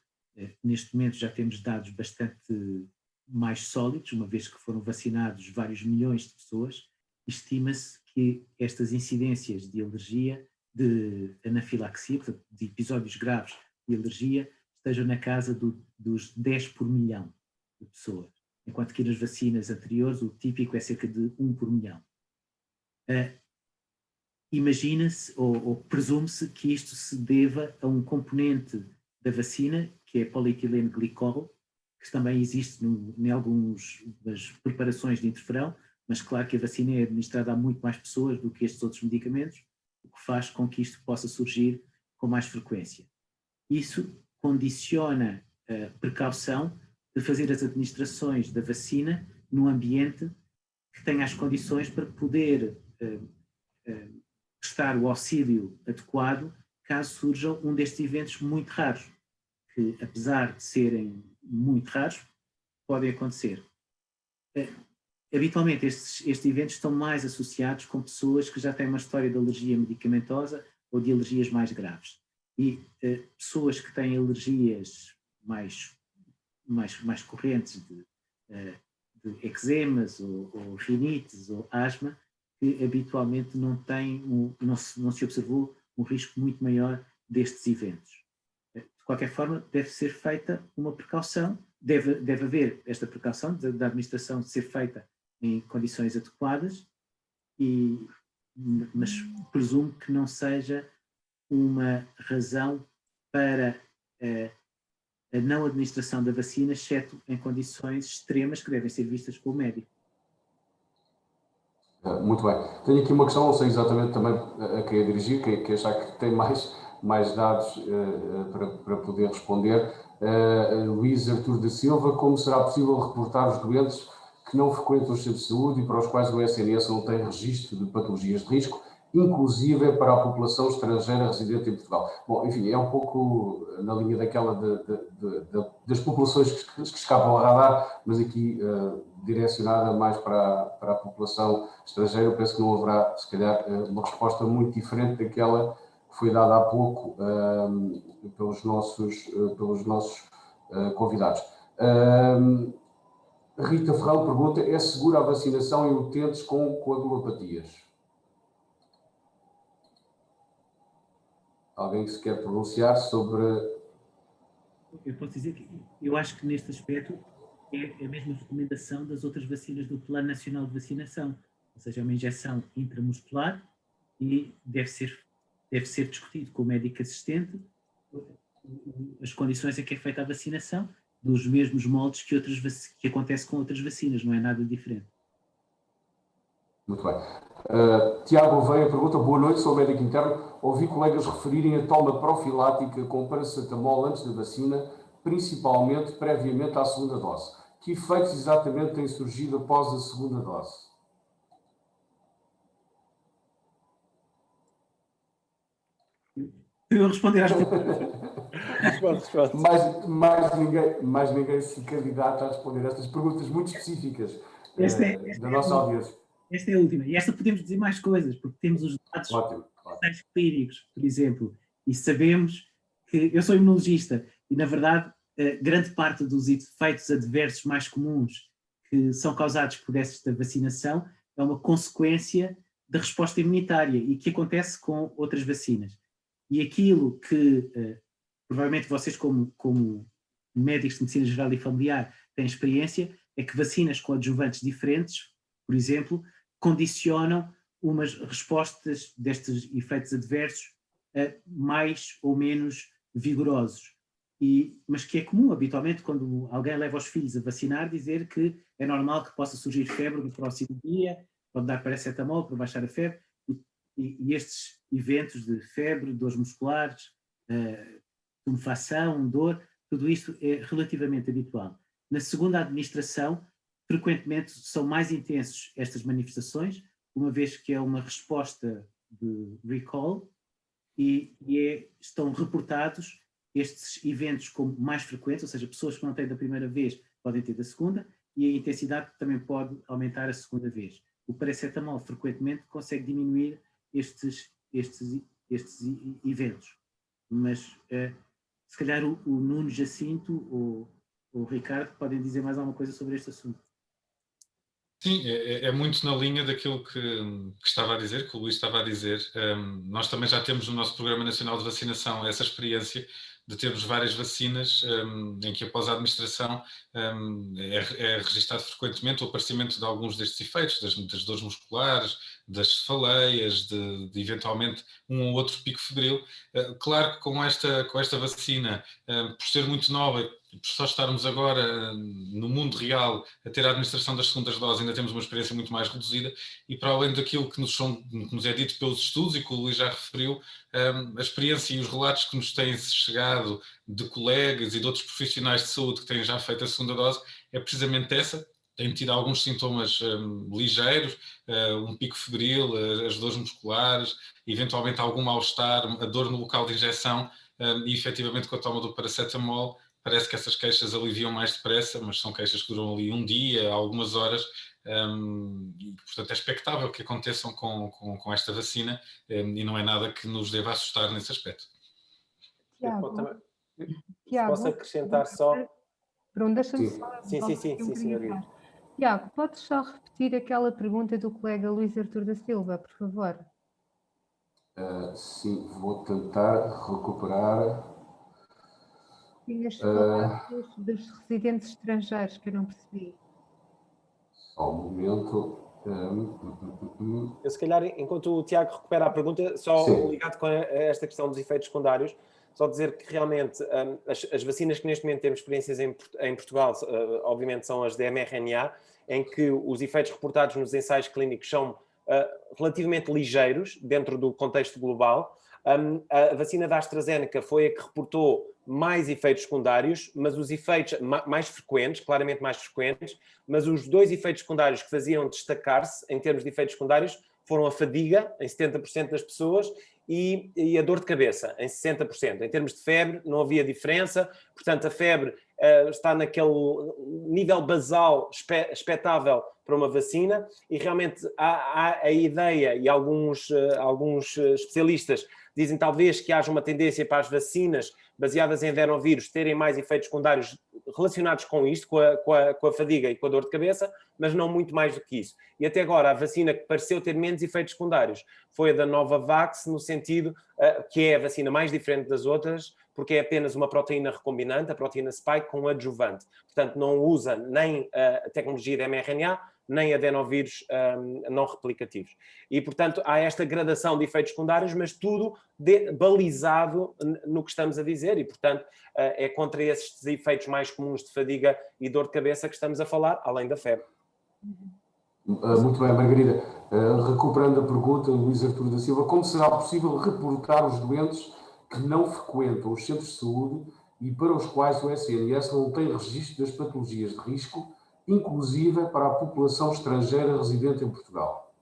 Speaker 5: Neste momento já temos dados bastante mais sólidos, uma vez que foram vacinados vários milhões de pessoas. Estima-se que estas incidências de alergia, de anafilaxia, portanto, de episódios graves de alergia, estejam na casa dos 10 por milhão de pessoas, enquanto que nas vacinas anteriores o típico é cerca de 1 por milhão. Imagina-se ou presume-se que isto se deva a um componente da vacina, que é polietileno glicol, que também existe em algumas preparações de interferão, mas claro que a vacina é administrada a muito mais pessoas do que estes outros medicamentos, o que faz com que isto possa surgir com mais frequência. Isso condiciona a precaução de fazer as administrações da vacina num ambiente que tenha as condições para poder prestar o auxílio adequado caso surja um destes eventos muito raros, que apesar de serem muito raros, podem acontecer. Habitualmente estes eventos estão mais associados com pessoas que já têm uma história de alergia medicamentosa ou de alergias mais graves. E pessoas que têm alergias mais correntes de eczemas ou rinites ou asma, que habitualmente não se observou um risco muito maior destes eventos. De qualquer forma, deve ser feita uma precaução, deve haver esta precaução da administração de ser feita em condições adequadas e mas presumo que não seja uma razão para a não administração da vacina, exceto em condições extremas que devem ser vistas pelo médico.
Speaker 2: Muito bem. Tenho aqui uma questão, não sei exatamente também a quem a dirigir, que achar que tem mais dados para poder responder. Luís Artur da Silva, como será possível reportar os doentes que não frequentam os centros de saúde e para os quais o SNS não tem registro de patologias de risco, inclusive para a população estrangeira residente em Portugal? Bom, enfim, é um pouco na linha daquela das populações que escapam ao radar, mas aqui direcionada mais para a população estrangeira. Eu penso que não haverá, se calhar, uma resposta muito diferente daquela que foi dada há pouco pelos nossos convidados. Rita Ferrão pergunta: é segura a vacinação em utentes com coagulopatias? Alguém que se quer pronunciar sobre...
Speaker 5: Eu posso dizer que eu acho que neste aspecto é a mesma recomendação das outras vacinas do Plano Nacional de Vacinação, ou seja, é uma injeção intramuscular e deve ser discutido com o médico assistente as condições em que é feita a vacinação, dos mesmos moldes que acontece com outras vacinas, não é nada diferente.
Speaker 2: Muito bem. Tiago Veia pergunta: boa noite, sou médico interno. Ouvi colegas referirem a toma profilática com paracetamol antes da vacina, principalmente previamente à segunda dose. Que efeitos exatamente têm surgido após a segunda dose?
Speaker 5: Eu responder às
Speaker 4: Responde.
Speaker 2: mais ninguém se candidata a responder estas perguntas muito específicas da nossa audiência.
Speaker 5: Esta é a última. E esta podemos dizer mais coisas, porque temos os dados clínicos, por exemplo, e sabemos que... Eu sou imunologista e, na verdade, grande parte dos efeitos adversos mais comuns que são causados por esta vacinação é uma consequência da resposta imunitária e que acontece com outras vacinas. E aquilo que, provavelmente vocês como médicos de medicina geral e familiar têm experiência, é que vacinas com adjuvantes diferentes, por exemplo, condicionam umas respostas destes efeitos adversos mais ou menos vigorosos. Mas que é comum, habitualmente, quando alguém leva os filhos a vacinar, dizer que é normal que possa surgir febre no próximo dia, pode dar paracetamol para baixar a febre, e estes eventos de febre, dores musculares, tumefação, dor, tudo isto é relativamente habitual. Na segunda administração, frequentemente são mais intensos estas manifestações, uma vez que é uma resposta de recall e estão reportados estes eventos como mais frequentes, ou seja, pessoas que não têm da primeira vez podem ter da segunda, e a intensidade também pode aumentar a segunda vez. O paracetamol frequentemente consegue diminuir estes eventos, mas se calhar o Nuno Jacinto ou o Ricardo podem dizer mais alguma coisa sobre este assunto.
Speaker 3: Sim, é muito na linha daquilo que estava a dizer, que o Luís estava a dizer. Nós também já temos no nosso Programa Nacional de Vacinação essa experiência de termos várias vacinas em que após a administração é registado frequentemente o aparecimento de alguns destes efeitos, das dores musculares, das cefaleias, de eventualmente um ou outro pico febril. Claro que com esta vacina, por ser muito nova, por só estarmos agora no mundo real a ter a administração das segundas doses, ainda temos uma experiência muito mais reduzida, e para além daquilo que nos é dito pelos estudos e que o Luís já referiu, a experiência e os relatos que nos têm chegado de colegas e de outros profissionais de saúde que têm já feito a segunda dose é precisamente essa. Têm tido alguns sintomas ligeiros, um pico febril, as dores musculares, eventualmente algum mal-estar, a dor no local de injeção, e efetivamente com a toma do paracetamol parece que essas queixas aliviam mais depressa, mas são queixas que duram ali um dia, algumas horas, e portanto é expectável que aconteçam com esta vacina, e não é nada que nos deva assustar nesse aspecto.
Speaker 6: Tiago,
Speaker 4: posso acrescentar só...
Speaker 6: Bruno, deixa-me só...
Speaker 4: Sim, senhor.
Speaker 6: Tiago, podes só repetir aquela pergunta do colega Luís Artur da Silva, por favor?
Speaker 2: Sim, vou tentar recuperar.
Speaker 6: Tinhas falado dos residentes estrangeiros, que eu não percebi.
Speaker 2: Só um momento.
Speaker 4: Eu, se calhar, enquanto o Tiago recupera a pergunta, só
Speaker 2: Sim.
Speaker 4: ligado com esta questão dos efeitos secundários, só dizer que realmente as vacinas que neste momento temos experiências em Portugal, obviamente são as de mRNA, em que os efeitos reportados nos ensaios clínicos são relativamente ligeiros dentro do contexto global. A vacina da AstraZeneca foi a que reportou mais efeitos secundários, mas os efeitos mais frequentes, claramente mais frequentes, mas os 2 efeitos secundários que faziam destacar-se em termos de efeitos secundários foram a fadiga, em 70% das pessoas, e a dor de cabeça, em 60%. Em termos de febre, não havia diferença, portanto, a febre está naquele nível basal expectável para uma vacina, e realmente há a ideia, e alguns especialistas dizem talvez que haja uma tendência para as vacinas baseadas em adenovírus terem mais efeitos secundários relacionados com isto, com a fadiga e com a dor de cabeça, mas não muito mais do que isso. E até agora a vacina que pareceu ter menos efeitos secundários foi a da Novavax, no sentido que é a vacina mais diferente das outras, porque é apenas uma proteína recombinante, a proteína spike, com adjuvante. Portanto, não usa nem a tecnologia de mRNA, nem adenovírus não replicativos. E, portanto, há esta gradação de efeitos secundários, mas tudo balizado no que estamos a dizer, e, portanto, é contra esses efeitos mais comuns de fadiga e dor de cabeça que estamos a falar, além da febre.
Speaker 2: Muito bem, Margarida. Recuperando a pergunta, Luís Artur da Silva, como será possível reportar os doentes que não frequentam os centros de saúde e para os quais o SNS não tem registro das patologias de risco, inclusive para a população estrangeira residente em Portugal?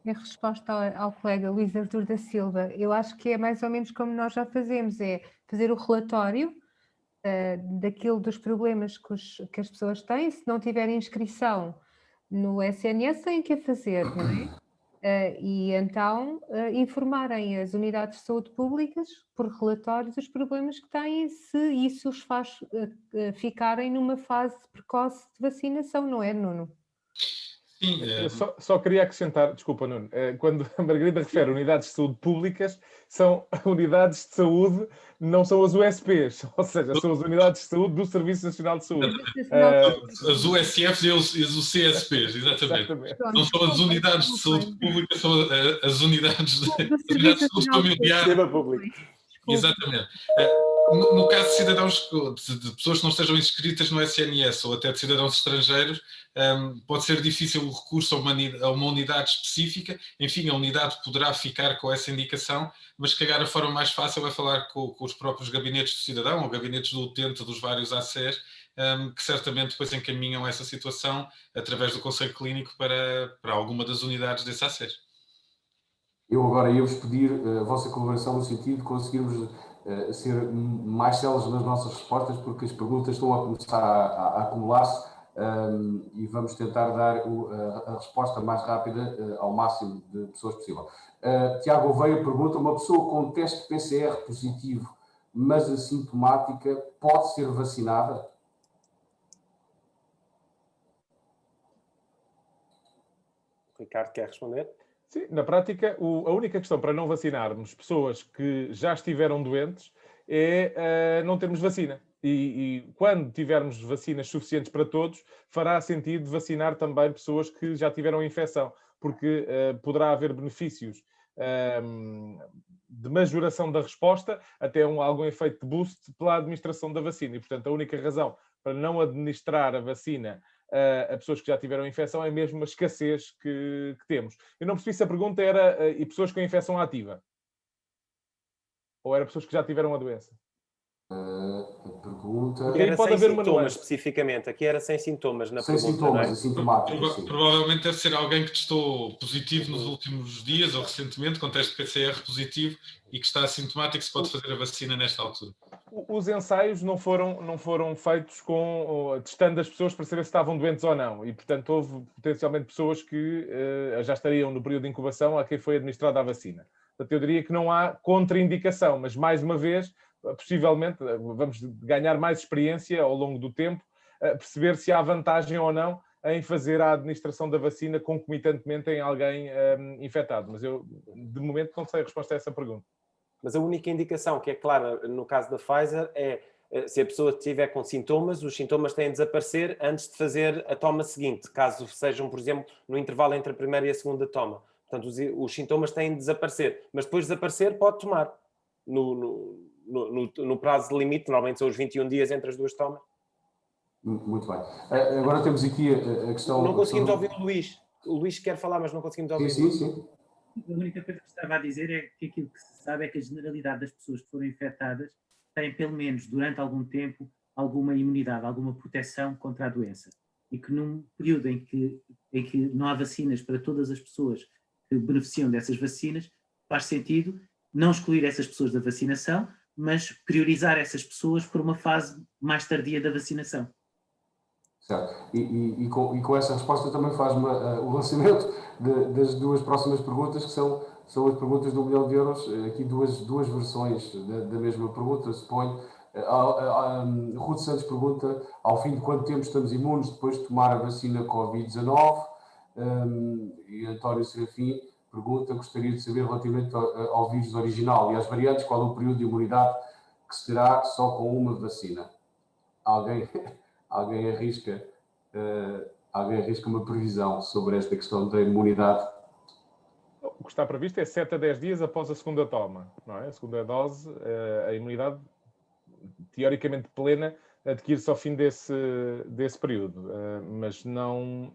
Speaker 6: Em resposta ao colega Luís Artur da Silva, eu acho que é mais ou menos como nós já fazemos, é fazer o relatório daquilo dos problemas que as pessoas têm. Se não tiverem inscrição no SNS, têm que a fazer, não é? E então informarem as unidades de saúde públicas por relatório dos problemas que têm, se isso os faz ficarem numa fase precoce de vacinação, não é, Nuno?
Speaker 3: Sim,
Speaker 1: Eu só queria acrescentar, desculpa, Nuno, quando a Margarida refere unidades de saúde públicas, são unidades de saúde, não são as USPs, ou seja, são as unidades de saúde do Serviço Nacional de Saúde.
Speaker 3: as USFs e os CSPs, exatamente. Não são as unidades de saúde pública, são as unidades de saúde familiar. Exatamente. No caso de cidadãos, de pessoas que não estejam inscritas no SNS ou até de cidadãos estrangeiros, pode ser difícil o recurso a uma unidade específica. Enfim, a unidade poderá ficar com essa indicação, mas se calhar a forma mais fácil é falar com os próprios gabinetes do cidadão ou gabinetes do utente dos vários ACs, que certamente depois encaminham essa situação através do Conselho Clínico para alguma das unidades desse ACs.
Speaker 2: Eu agora ia-vos pedir a vossa colaboração no sentido de conseguirmos ser mais céleres nas nossas respostas, porque as perguntas estão a começar a acumular-se e vamos tentar dar a resposta mais rápida ao máximo de pessoas possível. Tiago Oveia pergunta: uma pessoa com teste PCR positivo, mas assintomática, pode ser vacinada?
Speaker 4: Ricardo, quer responder?
Speaker 1: Sim, na prática, a única questão para não vacinarmos pessoas que já estiveram doentes é não termos vacina. E quando tivermos vacinas suficientes para todos, fará sentido vacinar também pessoas que já tiveram infecção, porque poderá haver benefícios de majoração da resposta, até algum efeito de boost pela administração da vacina. E, portanto, a única razão para não administrar a vacina a pessoas que já tiveram infecção é mesmo a escassez que temos. Eu não percebi se a pergunta era e pessoas com infecção ativa? Ou era pessoas que já tiveram a doença?
Speaker 2: A pergunta...
Speaker 4: Era pode haver sintomas, especificamente. Aqui era sem sintomas na
Speaker 2: sem
Speaker 4: pergunta,
Speaker 2: sintomas,
Speaker 4: não é?
Speaker 2: assintomáticos.
Speaker 3: Provavelmente deve ser alguém que testou positivo nos últimos dias ou recentemente, com teste PCR positivo e que está assintomático, se pode fazer a vacina nesta altura.
Speaker 1: Os ensaios não foram feitos testando as pessoas para saber se estavam doentes ou não. E, portanto, houve potencialmente pessoas que já estariam no período de incubação a quem foi administrada a vacina. Portanto, eu diria que não há contraindicação, mas, mais uma vez, possivelmente, vamos ganhar mais experiência ao longo do tempo, perceber se há vantagem ou não em fazer a administração da vacina concomitantemente em alguém infectado. Mas eu, de momento, não sei a resposta a essa pergunta.
Speaker 4: Mas a única indicação que é clara no caso da Pfizer é Se a pessoa estiver com sintomas, os sintomas têm de desaparecer antes de fazer a toma seguinte, caso sejam, por exemplo, no intervalo entre a primeira e a segunda toma. Portanto, os sintomas têm de desaparecer, mas depois de desaparecer pode tomar no prazo de limite, normalmente são os 21 dias entre as duas tomas.
Speaker 2: Muito bem. Agora temos aqui a questão...
Speaker 4: Não conseguimos ouvir o Luís. O Luís quer falar, mas não conseguimos ouvir.
Speaker 2: Sim.
Speaker 5: A única coisa que estava a dizer é que aquilo que se sabe é que a generalidade das pessoas que foram infectadas têm, pelo menos durante algum tempo, alguma imunidade, alguma proteção contra a doença. E que num período em que não há vacinas para todas as pessoas que beneficiam dessas vacinas, faz sentido não excluir essas pessoas da vacinação, mas priorizar essas pessoas por uma fase mais tardia da vacinação.
Speaker 2: Certo. E com essa resposta também faz-me o lançamento das duas próximas perguntas, que são as perguntas do 1 milhão de euros. Aqui duas versões da mesma pergunta, suponho. Ruth Santos pergunta: ao fim de quanto tempo estamos imunes depois de tomar a vacina Covid-19? E António Serafim pergunta: gostaria de saber relativamente ao vírus original e às variantes, qual é o período de imunidade que se terá só com uma vacina? Alguém arrisca uma previsão sobre esta questão da imunidade?
Speaker 1: O que está previsto é 7 a 10 dias após a segunda toma, não é? A segunda dose, a imunidade teoricamente plena adquire-se ao fim desse período, mas não...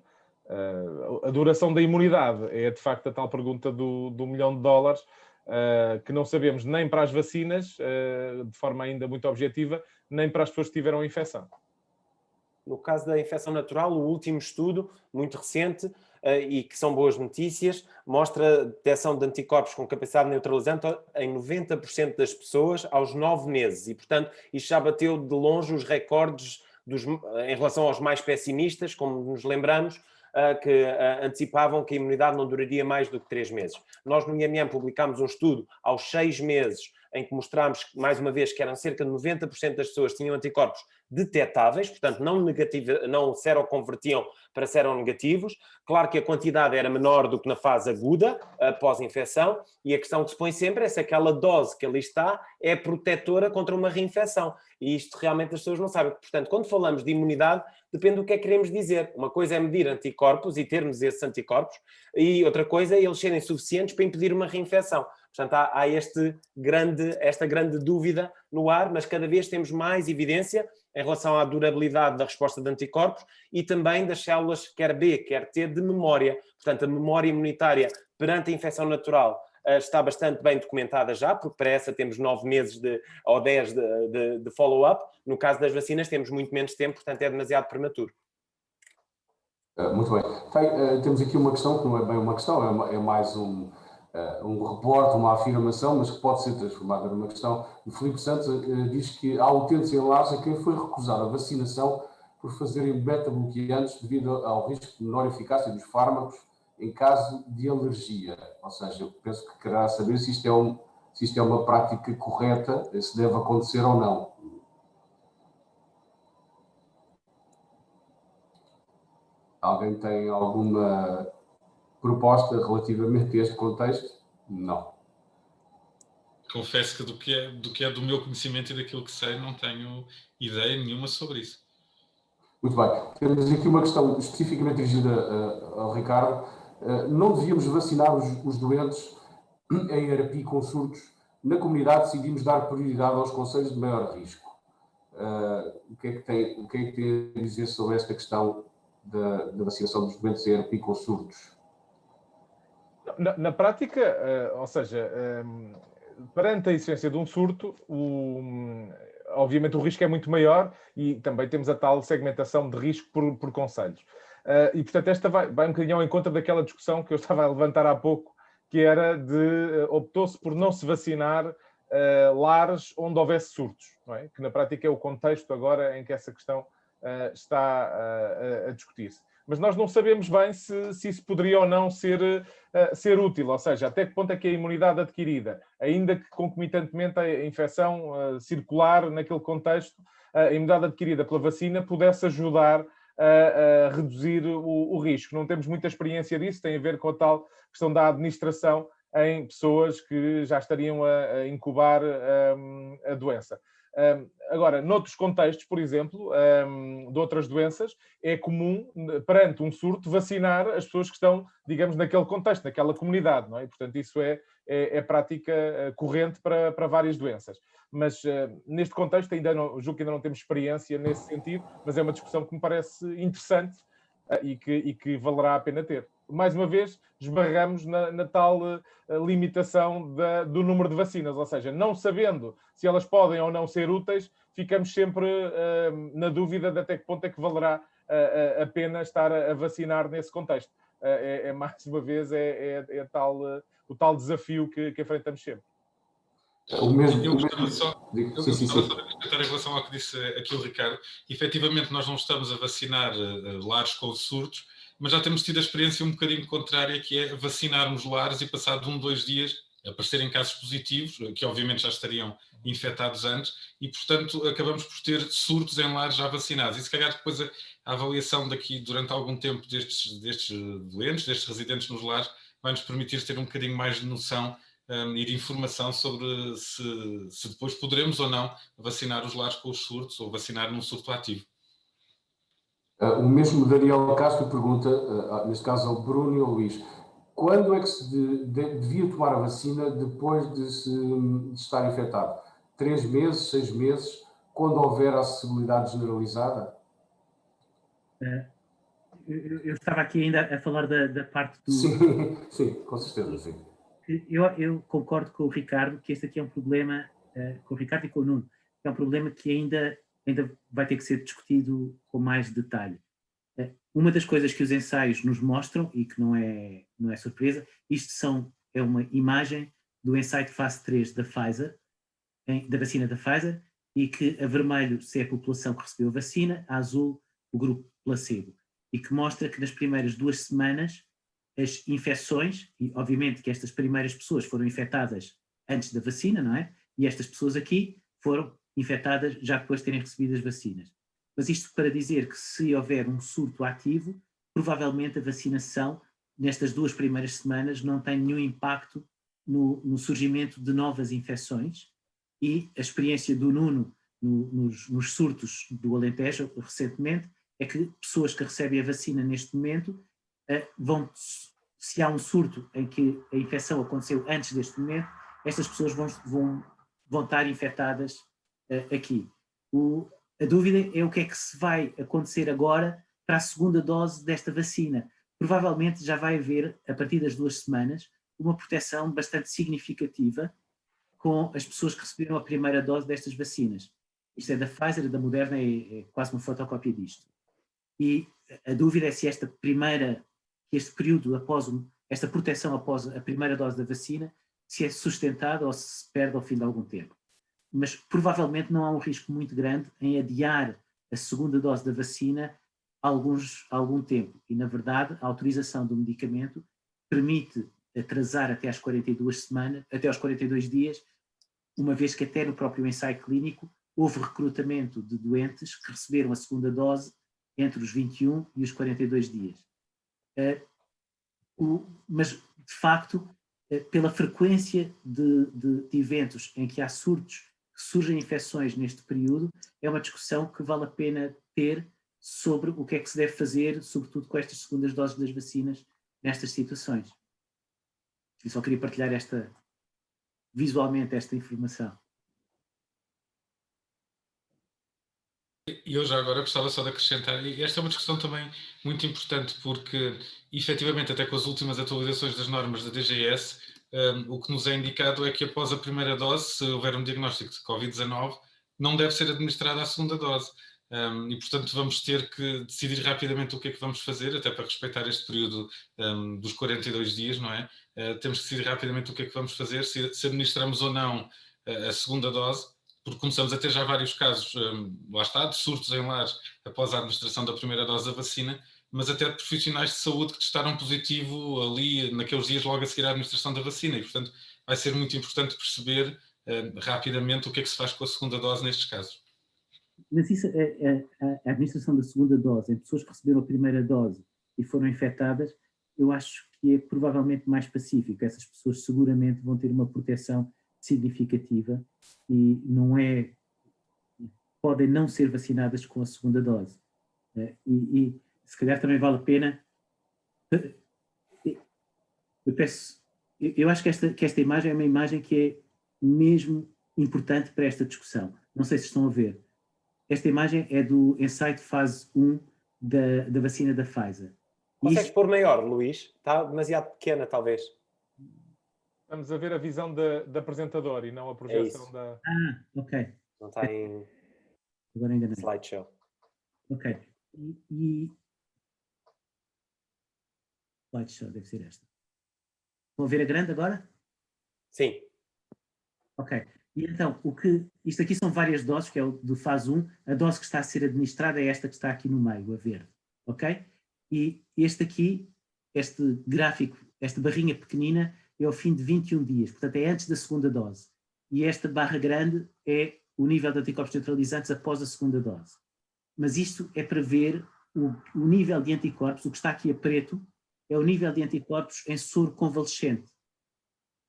Speaker 1: a duração da imunidade é de facto a tal pergunta do $1 milhão, que não sabemos nem para as vacinas, de forma ainda muito objetiva, nem para as pessoas que tiveram a infecção.
Speaker 4: No caso da infecção natural, o último estudo, muito recente, e que são boas notícias, mostra a detecção de anticorpos com capacidade neutralizante em 90% das pessoas aos 9 meses. E, portanto, isto já bateu de longe os recordes em relação aos mais pessimistas, como nos lembramos, que antecipavam que a imunidade não duraria mais do que 3 meses. Nós no IMM publicámos um estudo aos 6 meses em que mostrámos, mais uma vez, que eram cerca de 90% das pessoas que tinham anticorpos detetáveis, portanto não seroconvertiam para seronegativos. Claro que a quantidade era menor do que na fase aguda, após infecção, e a questão que se põe sempre é se aquela dose que ali está é protetora contra uma reinfecção. E isto realmente as pessoas não sabem. Portanto, quando falamos de imunidade, depende do que é que queremos dizer. Uma coisa é medir anticorpos e termos esses anticorpos, e outra coisa é eles serem suficientes para impedir uma reinfecção. Portanto, há esta grande dúvida no ar, mas cada vez temos mais evidência em relação à durabilidade da resposta de anticorpos e também das células, quer B, quer T, de memória. Portanto, a memória imunitária perante a infecção natural está bastante bem documentada já, porque para essa temos 9 meses ou 10 de follow-up. No caso das vacinas temos muito menos tempo, portanto é demasiado prematuro.
Speaker 2: Muito bem. Temos aqui uma questão que não é bem uma questão, é mais um reporte, uma afirmação, mas que pode ser transformada numa questão. O Filipe Santos diz que há utentes em lares a quem foi recusada a vacinação por fazerem beta-bloqueantes devido ao risco de menor eficácia dos fármacos em caso de alergia. Ou seja, eu penso que quererá saber se isto é uma prática correta, se deve acontecer ou não. Alguém tem alguma proposta relativamente a este contexto? Não.
Speaker 3: Confesso que do que é do meu conhecimento e daquilo que sei, não tenho ideia nenhuma sobre isso.
Speaker 2: Muito bem. Temos aqui uma questão especificamente dirigida ao Ricardo. Não devíamos vacinar os doentes em ARPI com surtos? Na comunidade decidimos dar prioridade aos conselhos de maior risco. O que é que tem a dizer sobre esta questão da vacinação dos doentes em ARPI com surtos?
Speaker 1: Na prática, ou seja, perante a existência de um surto, obviamente o risco é muito maior e também temos a tal segmentação de risco por concelhos. E, portanto, esta vai um bocadinho ao encontro daquela discussão que eu estava a levantar há pouco, que era optou-se por não se vacinar lares onde houvesse surtos, não é? Que na prática é o contexto agora em que essa questão está a discutir-se. Mas nós não sabemos bem se isso poderia ou não ser útil, ou seja, até que ponto é que a imunidade adquirida, ainda que concomitantemente a infecção circular naquele contexto, a imunidade adquirida pela vacina pudesse ajudar a reduzir o risco. Não temos muita experiência disso, tem a ver com a tal questão da administração em pessoas que já estariam a incubar a doença. Agora, noutros contextos, por exemplo, de outras doenças, é comum, perante um surto, vacinar as pessoas que estão, digamos, naquele contexto, naquela comunidade, não é? E, portanto, isso é prática corrente para várias doenças. Mas neste contexto, julgo que ainda não temos experiência nesse sentido, mas é uma discussão que me parece interessante e que valerá a pena ter. Mais uma vez, esbarramos na tal limitação do número de vacinas, ou seja, não sabendo se elas podem ou não ser úteis, ficamos sempre na dúvida de até que ponto é que valerá a pena estar a vacinar nesse contexto. Mais uma vez, o tal desafio que enfrentamos sempre.
Speaker 3: Eu gostava só de acrescentar em relação ao que disse aqui o Ricardo. Efetivamente, nós não estamos a vacinar lares com surtos, mas já temos tido a experiência um bocadinho contrária, que é vacinarmos lares e passado 1, 2 dias aparecerem casos positivos, que obviamente já estariam infectados antes, e portanto acabamos por ter surtos em lares já vacinados. E se calhar depois a avaliação daqui durante algum tempo destes doentes, destes residentes nos lares, vai nos permitir ter um bocadinho mais de noção e de informação sobre se depois poderemos ou não vacinar os lares com os surtos ou vacinar num surto ativo.
Speaker 2: O mesmo Daniel Castro pergunta, neste caso ao Bruno e ao Luís, quando é que se devia tomar a vacina depois de estar infectado? 3 meses, 6 meses, quando houver acessibilidade generalizada?
Speaker 5: Eu estava aqui ainda a falar da parte do...
Speaker 2: Sim, com certeza, sim.
Speaker 5: Eu concordo com o Ricardo que este aqui é um problema, com o Ricardo e com o Nuno, é um problema que ainda vai ter que ser discutido com mais detalhe. Uma das coisas que os ensaios nos mostram, e que não é surpresa, é uma imagem do ensaio de fase 3 da Pfizer, da vacina da Pfizer, e que a vermelho se é a população que recebeu a vacina, a azul o grupo placebo, e que mostra que nas primeiras 2 semanas as infecções, e obviamente que estas primeiras pessoas foram infectadas antes da vacina, não é? E estas pessoas aqui foram infectadas já depois de terem recebido as vacinas. Mas isto para dizer que se houver um surto ativo, provavelmente a vacinação nestas 2 primeiras semanas não tem nenhum impacto no surgimento de novas infecções, e a experiência do Nuno nos surtos do Alentejo recentemente é que pessoas que recebem a vacina neste momento se há um surto em que a infecção aconteceu antes deste momento, estas pessoas vão estar infectadas aqui. A dúvida é o que é que se vai acontecer agora para a segunda dose desta vacina. Provavelmente já vai haver, a partir das 2 semanas, uma proteção bastante significativa com as pessoas que receberam a primeira dose destas vacinas. Isto é da Pfizer, da Moderna, é quase uma fotocópia disto. E a dúvida é se este período esta proteção após a primeira dose da vacina, se é sustentada ou se perde ao fim de algum tempo. Mas provavelmente não há um risco muito grande em adiar a segunda dose da vacina algum tempo. E, na verdade, a autorização do medicamento permite atrasar até aos 42 dias, uma vez que até no próprio ensaio clínico houve recrutamento de doentes que receberam a segunda dose entre os 21 e os 42 dias. Mas, de facto, pela frequência de eventos em que há surtos, que surgem infecções neste período, é uma discussão que vale a pena ter sobre o que é que se deve fazer, sobretudo com estas segundas doses das vacinas, nestas situações. Eu só queria partilhar visualmente esta informação.
Speaker 3: E eu já agora gostava só de acrescentar, e esta é uma discussão também muito importante, porque efetivamente até com as últimas atualizações das normas da DGS, o que nos é indicado é que após a primeira dose, se houver um diagnóstico de Covid-19, não deve ser administrada a segunda dose. E portanto vamos ter que decidir rapidamente o que é que vamos fazer, até para respeitar este período dos 42 dias, não é? Temos que decidir rapidamente o que é que vamos fazer, se administramos ou não a segunda dose, porque começamos a ter já vários casos, lá está, de surtos em lares após a administração da primeira dose da vacina, mas até de profissionais de saúde que testaram positivo ali naqueles dias logo a seguir à administração da vacina, e portanto vai ser muito importante perceber rapidamente o que é que se faz com a segunda dose nestes casos.
Speaker 5: Mas isso, a administração da segunda dose em pessoas que receberam a primeira dose e foram infectadas, eu acho que é provavelmente mais pacífico. Essas pessoas seguramente vão ter uma proteção significativa e não é podem não ser vacinadas com a segunda dose. E se calhar também vale a pena. Eu acho que esta imagem é uma imagem que é mesmo importante para esta discussão. Não sei se estão a ver. Esta imagem é do ensaio de fase 1 da vacina da Pfizer.
Speaker 4: Consegues pôr maior, Luís? Está demasiado pequena, talvez.
Speaker 1: Estamos a ver a visão da apresentadora e não a projeção da...
Speaker 5: Ok.
Speaker 4: Não está em
Speaker 5: Agora ainda não.
Speaker 4: slideshow.
Speaker 5: Ok. Slideshow deve ser esta. Vão ver a grande agora?
Speaker 4: Sim.
Speaker 5: Ok. E então, isto aqui são várias doses, que é o do fase 1. A dose que está a ser administrada é esta que está aqui no meio, a verde. Ok? E este aqui, este gráfico, esta barrinha pequenina, é ao fim de 21 dias. Portanto, é antes da segunda dose. E esta barra grande é o nível de anticorpos neutralizantes após a segunda dose. Mas isto é para ver o nível de anticorpos. O que está aqui a preto é o nível de anticorpos em soro convalescente.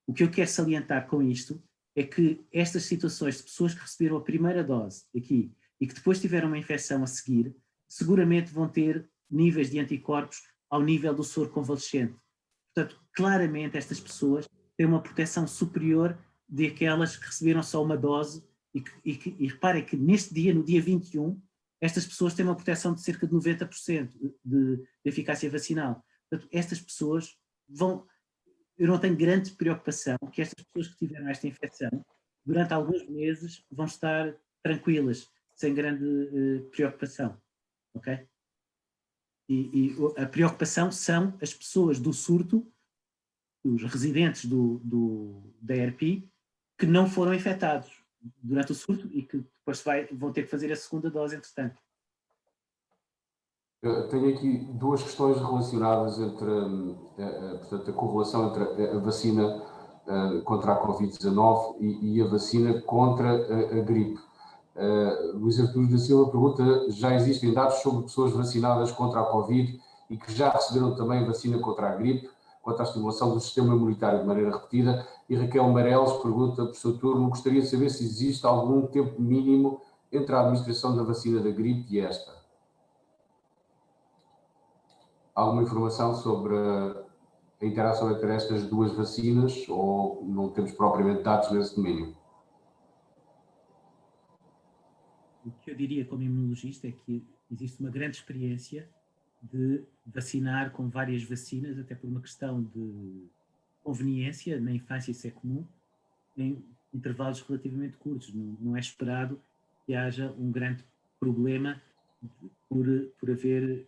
Speaker 5: O que eu quero salientar com isto é que estas situações de pessoas que receberam a primeira dose aqui e que depois tiveram uma infecção a seguir, seguramente vão ter níveis de anticorpos ao nível do soro convalescente. Portanto, claramente estas pessoas têm uma proteção superior daquelas que receberam só uma dose e reparem que neste dia, no dia 21, estas pessoas têm uma proteção de cerca de 90% de eficácia vacinal. Portanto, estas pessoas vão... Eu não tenho grande preocupação que estas pessoas que tiveram esta infecção, durante alguns meses, vão estar tranquilas, sem grande preocupação. Ok? E a preocupação são as pessoas do surto, os residentes da ERP, que não foram infectados durante o surto e que depois vão ter que fazer a segunda dose, entretanto.
Speaker 2: Tenho aqui duas questões relacionadas entre portanto, a correlação entre a vacina contra a Covid-19 e a vacina contra a gripe. Luís Artur da Silva pergunta: já existem dados sobre pessoas vacinadas contra a Covid e que já receberam também vacina contra a gripe, quanto à estimulação do sistema imunitário de maneira repetida? E Raquel Marelos pergunta, por seu turno, gostaria de saber se existe algum tempo mínimo entre a administração da vacina da gripe e esta. Alguma informação sobre a interação entre estas duas vacinas ou não temos propriamente dados nesse domínio?
Speaker 5: O que eu diria como imunologista é que existe uma grande experiência de vacinar com várias vacinas, até por uma questão de conveniência, na infância isso é comum, em intervalos relativamente curtos. Não é esperado que haja um grande problema por haver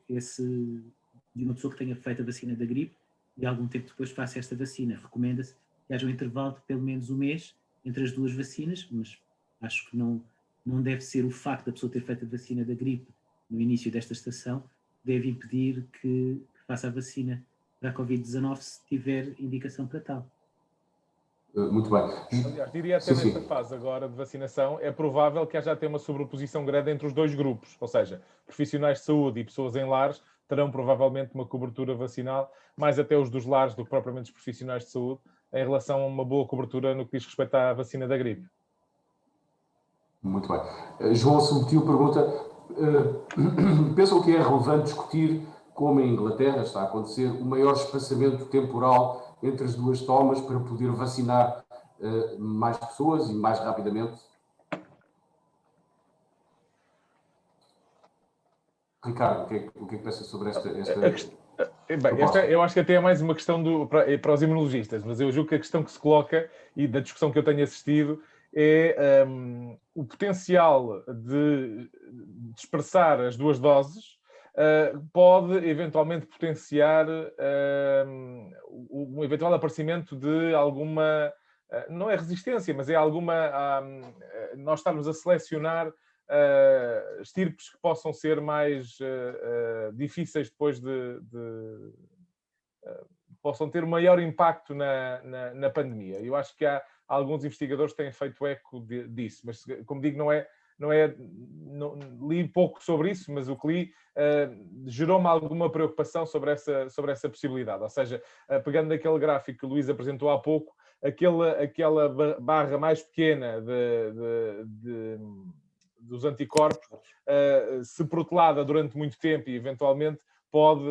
Speaker 5: de uma pessoa que tenha feito a vacina da gripe e algum tempo depois faça esta vacina. Recomenda-se que haja um intervalo de pelo menos um mês entre as duas vacinas, mas acho que não deve ser o facto da pessoa ter feito a vacina da gripe no início desta estação, deve impedir que faça a vacina para a Covid-19 se tiver indicação para tal.
Speaker 2: Muito bem.
Speaker 1: Aliás, diria até nesta fase agora de vacinação, é provável que haja até uma sobreposição grande entre os dois grupos, ou seja, profissionais de saúde e pessoas em lares terão provavelmente uma cobertura vacinal, mais até os dos lares do que propriamente os profissionais de saúde, em relação a uma boa cobertura no que diz respeito à vacina da gripe.
Speaker 2: Muito bem. João Subtil pergunta, pensam que é relevante discutir como em Inglaterra está a acontecer o maior espaçamento temporal entre as duas tomas para poder vacinar mais pessoas e mais rapidamente? Ricardo, o que é que pensa sobre esta
Speaker 1: Bem, eu acho que até é mais uma questão para os imunologistas, mas eu julgo que a questão que se coloca e da discussão que eu tenho assistido é o potencial de dispersar as duas doses pode eventualmente potenciar um eventual aparecimento de alguma, não é resistência, mas é alguma, nós estarmos a selecionar estirpes que possam ser mais difíceis depois possam ter um maior impacto na pandemia. Eu acho que há alguns investigadores que têm feito eco disso, mas como digo, li pouco sobre isso, mas o que li gerou-me alguma preocupação sobre essa possibilidade. Ou seja, pegando naquele gráfico que o Luís apresentou há pouco, aquela barra mais pequena dos anticorpos, se protelada durante muito tempo e eventualmente pode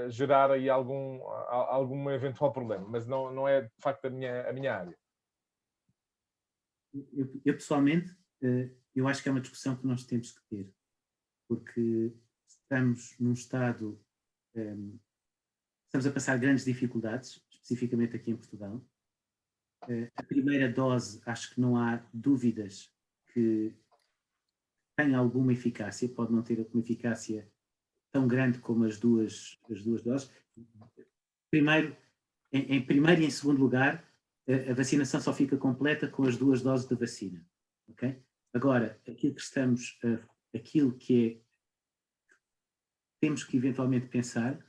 Speaker 1: gerar aí algum eventual problema, mas não é de facto a minha área.
Speaker 5: Eu pessoalmente, eu acho que é uma discussão que nós temos que ter, porque estamos num estado, estamos a passar grandes dificuldades, especificamente aqui em Portugal. A primeira dose, acho que não há dúvidas que tem alguma eficácia, pode não ter uma eficácia tão grande como as duas doses. Primeiro, em primeiro e em segundo lugar, a vacinação só fica completa com as 2 doses da vacina. Okay? Agora, aquilo que temos que eventualmente pensar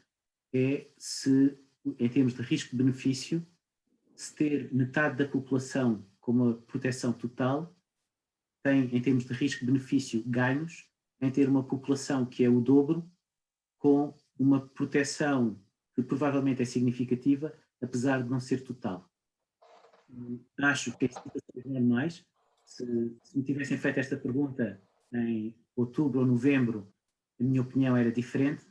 Speaker 5: é se, em termos de risco-benefício, se ter metade da população com uma proteção total tem, em termos de risco-benefício, ganhos em ter uma população que é o dobro com uma proteção que provavelmente é significativa, apesar de não ser total. Acho que as situações normais, se me tivessem feito esta pergunta em outubro ou novembro, a minha opinião era diferente.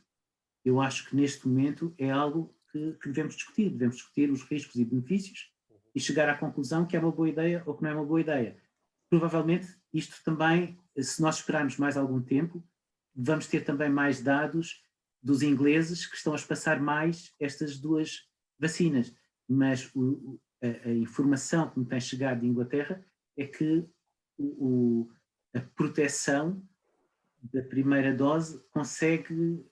Speaker 5: Eu acho que neste momento é algo que devemos discutir os riscos e benefícios e chegar à conclusão que é uma boa ideia ou que não é uma boa ideia. Provavelmente isto também, se nós esperarmos mais algum tempo, vamos ter também mais dados dos ingleses que estão a espaçar mais estas 2 vacinas, mas a informação que me tem chegado de Inglaterra é que a proteção da primeira dose consegue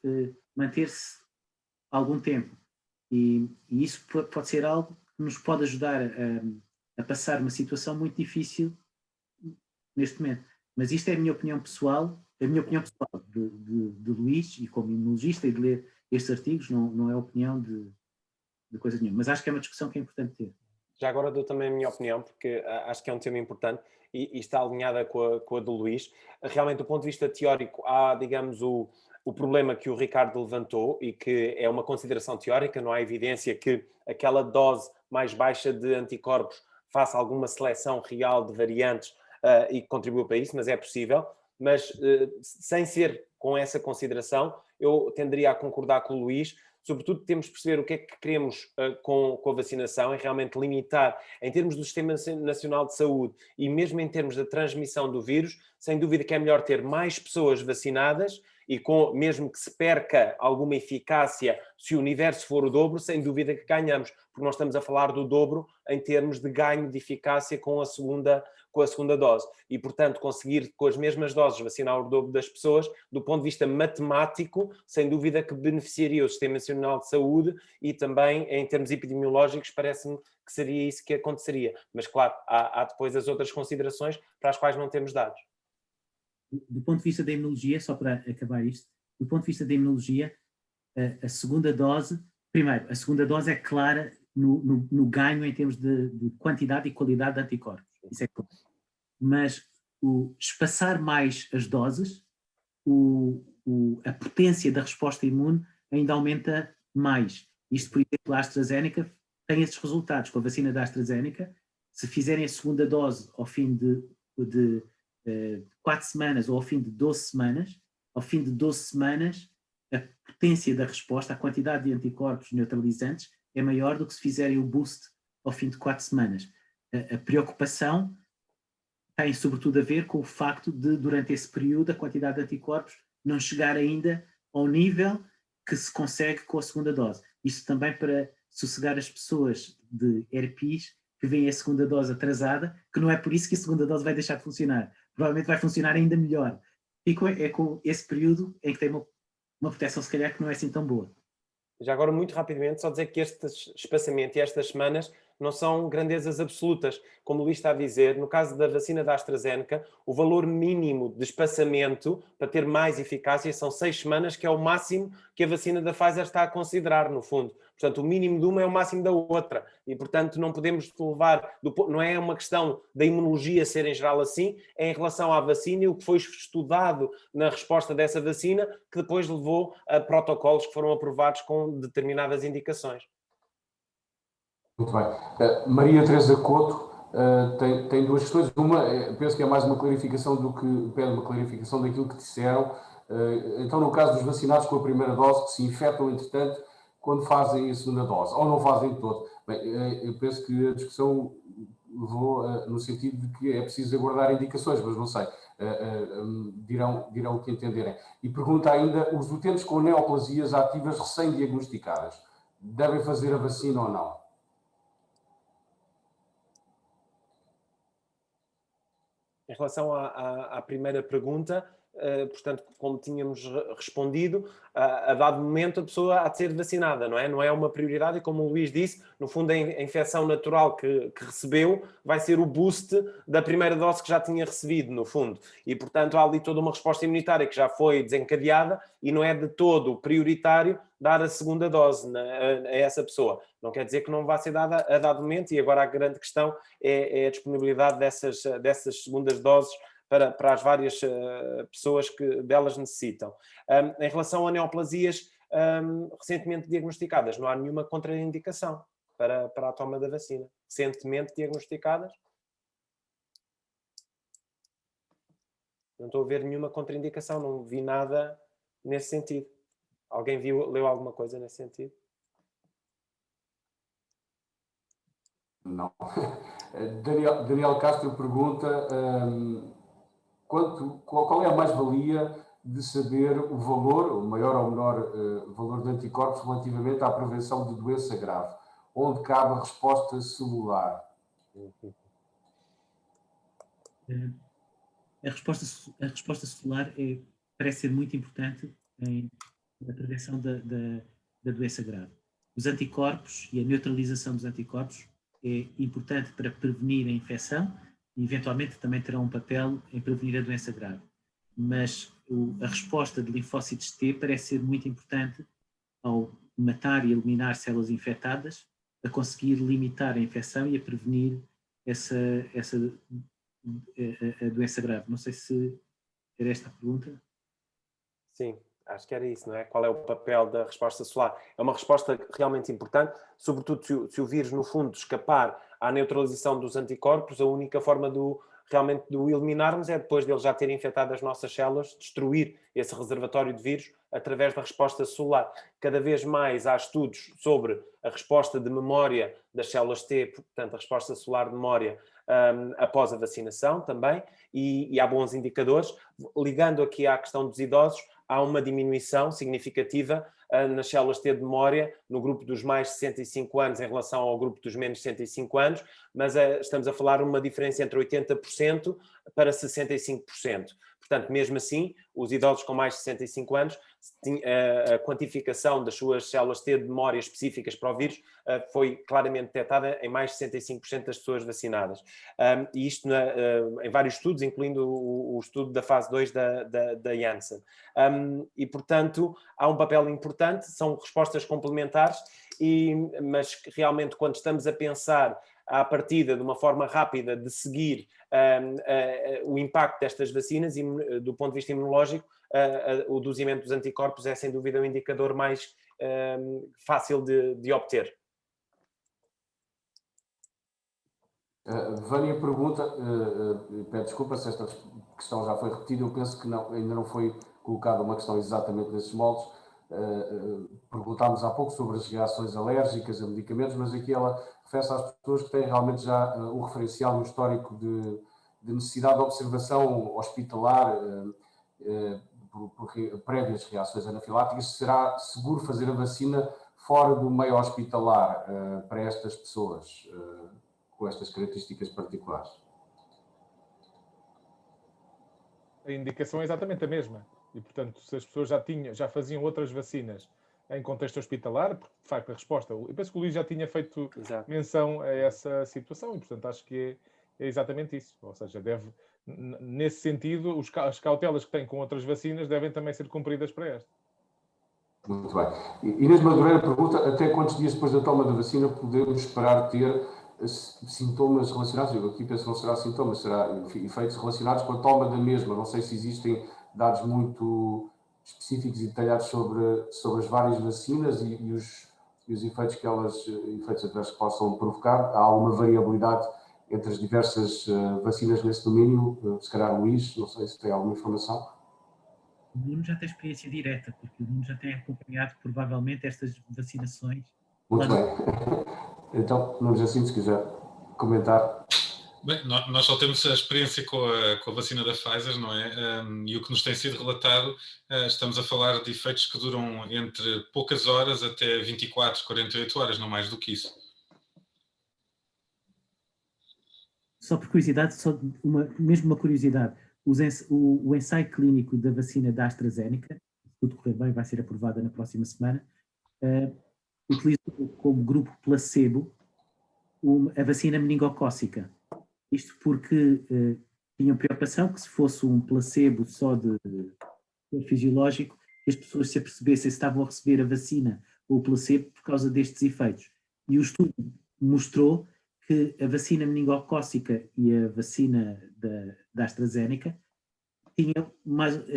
Speaker 5: manter-se algum tempo. E isso pode ser algo que nos pode ajudar a passar uma situação muito difícil neste momento. Mas isto é a minha opinião pessoal, de Luís, e como imunologista, e de ler estes artigos, não é opinião de coisa nenhuma. Mas acho que é uma discussão que é importante ter.
Speaker 4: Já agora dou também a minha opinião, porque acho que é um tema importante e está alinhada com a do Luís. Realmente, do ponto de vista teórico, há, digamos, o problema que o Ricardo levantou e que é uma consideração teórica, não há evidência que aquela dose mais baixa de anticorpos faça alguma seleção real de variantes e contribua para isso, mas é possível. Mas sem ser com essa consideração, eu tenderia a concordar com o Luís. Sobretudo, temos de perceber o que é que queremos com a vacinação e realmente limitar, em termos do Sistema Nacional de Saúde e mesmo em termos da transmissão do vírus, sem dúvida que é melhor ter mais pessoas vacinadas e mesmo que se perca alguma eficácia, se o universo for o dobro, sem dúvida que ganhamos, porque nós estamos a falar do dobro em termos de ganho de eficácia com a segunda dose. E, portanto, conseguir com as mesmas doses vacinar o dobro das pessoas, do ponto de vista matemático, sem dúvida que beneficiaria o Sistema Nacional de Saúde e também, em termos epidemiológicos, parece-me que seria isso que aconteceria. Mas, claro, há depois as outras considerações para as quais não temos dados.
Speaker 5: Do ponto de vista da imunologia, só para acabar isto, do ponto de vista da imunologia, a segunda dose, primeiro, a segunda dose é clara no ganho em termos de quantidade e qualidade de anticorpos. Isso é claro. Mas espaçar mais as doses, a potência da resposta imune ainda aumenta mais. Isto, por exemplo, a AstraZeneca tem esses resultados. Com a vacina da AstraZeneca, se fizerem a segunda dose ao fim de 4 semanas ou ao fim de 12 semanas, ao fim de 12 semanas, a potência da resposta, a quantidade de anticorpos neutralizantes é maior do que se fizerem o boost ao fim de 4 semanas. A preocupação tem sobretudo a ver com o facto de, durante esse período, a quantidade de anticorpos não chegar ainda ao nível que se consegue com a segunda dose. Isto também para sossegar as pessoas de herpes que veem a segunda dose atrasada, que não é por isso que a segunda dose vai deixar de funcionar. Provavelmente vai funcionar ainda melhor. E é com esse período em que tem uma proteção, se calhar, que não é assim tão boa.
Speaker 4: Já agora, muito rapidamente, só dizer que este espaçamento e estas semanas não são grandezas absolutas. Como o Luís está a dizer, no caso da vacina da AstraZeneca, o valor mínimo de espaçamento para ter mais eficácia são 6 semanas, que é o máximo que a vacina da Pfizer está a considerar, no fundo. Portanto, o mínimo de uma é o máximo da outra. E, portanto, não podemos levar... Não é uma questão da imunologia ser em geral assim, é em relação à vacina e o que foi estudado na resposta dessa vacina, que depois levou a protocolos que foram aprovados com determinadas indicações.
Speaker 2: Muito bem. Maria Teresa Couto tem duas questões. Uma, penso que é mais uma clarificação pede uma clarificação daquilo que disseram. Então, no caso dos vacinados com a primeira dose, que se infectam, entretanto, quando fazem a segunda dose, ou não fazem todo. Bem, eu penso que a discussão levou no sentido de que é preciso aguardar indicações, mas não sei, dirão o que entenderem. E pergunta ainda, os utentes com neoplasias ativas recém-diagnosticadas, devem fazer a vacina ou não?
Speaker 4: Em relação à primeira pergunta, portanto, como tínhamos respondido, a dado momento a pessoa há de ser vacinada, não é? Não é uma prioridade e, como o Luís disse, no fundo a infecção natural que recebeu vai ser o boost da primeira dose que já tinha recebido, no fundo. E, portanto, há ali toda uma resposta imunitária que já foi desencadeada e não é de todo prioritário dar a segunda dose a essa pessoa. Não quer dizer que não vá ser dada a dado momento, e agora a grande questão é a disponibilidade dessas segundas doses para as várias pessoas que delas necessitam. Em relação a neoplasias recentemente diagnosticadas, não há nenhuma contraindicação para a toma da vacina. Recentemente diagnosticadas, não estou a ver nenhuma contraindicação, não vi nada nesse sentido. Alguém leu alguma coisa nesse sentido?
Speaker 2: Não. Daniel Castro pergunta qual é a mais-valia de saber o valor, o maior ou menor valor de anticorpos relativamente à prevenção de doença grave, onde cabe a resposta celular.
Speaker 5: A resposta celular parece ser muito importante na prevenção da doença grave. Os anticorpos e a neutralização dos anticorpos é importante para prevenir a infecção e, eventualmente, também terão um papel em prevenir a doença grave. Mas a resposta de linfócitos T parece ser muito importante ao matar e eliminar células infectadas, a conseguir limitar a infecção e a prevenir a doença grave. Não sei se era esta a pergunta.
Speaker 4: Sim, acho que era isso, não é? Qual é o papel da resposta celular? É uma resposta realmente importante, sobretudo se o vírus, no fundo, escapar à neutralização dos anticorpos, a única forma realmente de o eliminarmos é depois dele já ter infectado as nossas células, destruir esse reservatório de vírus através da resposta celular. Cada vez mais há estudos sobre a resposta de memória das células T, portanto, a resposta celular de memória após a vacinação também, e há bons indicadores. Ligando aqui à questão dos idosos, há uma diminuição significativa nas células T de memória no grupo dos mais de 65 anos em relação ao grupo dos menos de 65 anos, mas estamos a falar de uma diferença entre 80% para 65%. Portanto, mesmo assim, os idosos com mais de 65 anos, a quantificação das suas células T de memória específicas para o vírus foi claramente detectada em mais de 65% das pessoas vacinadas. E isto em vários estudos, incluindo o estudo da fase 2 da Janssen. E, portanto, há um papel importante, são respostas complementares, mas realmente quando estamos a pensar à partida de uma forma rápida de seguir o impacto destas vacinas, e do ponto de vista imunológico, o dozimento dos anticorpos é sem dúvida o indicador mais fácil de obter.
Speaker 2: Vânia pergunta, peço desculpa se esta questão já foi repetida, eu penso que ainda não foi colocada uma questão exatamente nesses moldes. Perguntámos há pouco sobre as reações alérgicas a medicamentos, mas aqui ela refere-se às pessoas que têm realmente já um referencial no histórico de necessidade de observação hospitalar por prévias reações anafiláticas. Será seguro fazer a vacina fora do meio hospitalar para estas pessoas com estas características particulares?
Speaker 1: A indicação é exatamente a mesma. E, portanto, se as pessoas já faziam outras vacinas em contexto hospitalar, porque, de facto, a resposta... Eu penso que o Luís já tinha feito menção a essa situação e, portanto, acho que é exatamente isso. Ou seja, nesse sentido, as cautelas que tem com outras vacinas devem também ser cumpridas para esta.
Speaker 2: Muito bem. Inês Madureira pergunta, até quantos dias depois da toma da vacina podemos esperar ter sintomas relacionados? Eu aqui penso que não será sintomas, será efeitos relacionados com a toma da mesma. Não sei se existem dados muito específicos e detalhados sobre as várias vacinas e os efeitos efeitos adversos que possam provocar. Há alguma variabilidade entre as diversas vacinas nesse domínio? Se calhar, Luís, não sei se tem alguma informação.
Speaker 5: O Nuno já tem experiência direta, porque o Nuno já tem acompanhado provavelmente estas vacinações.
Speaker 2: Muito bem. Então, Nuno Jacinto, se quiser comentar.
Speaker 3: Bem, nós só temos a experiência com a vacina da Pfizer, não é? E o que nos tem sido relatado, estamos a falar de efeitos que duram entre poucas horas até 24, 48 horas, não mais do que isso.
Speaker 5: Só por curiosidade, mesmo uma curiosidade, o ensaio clínico da vacina da AstraZeneca, se tudo correr bem, vai ser aprovada na próxima semana, utilizou como grupo placebo a vacina meningocócica. Isto porque tinham preocupação que se fosse um placebo só de fisiológico, que as pessoas se apercebessem se estavam a receber a vacina ou o placebo por causa destes efeitos. E o estudo mostrou que a vacina meningocócica e a vacina da AstraZeneca tinham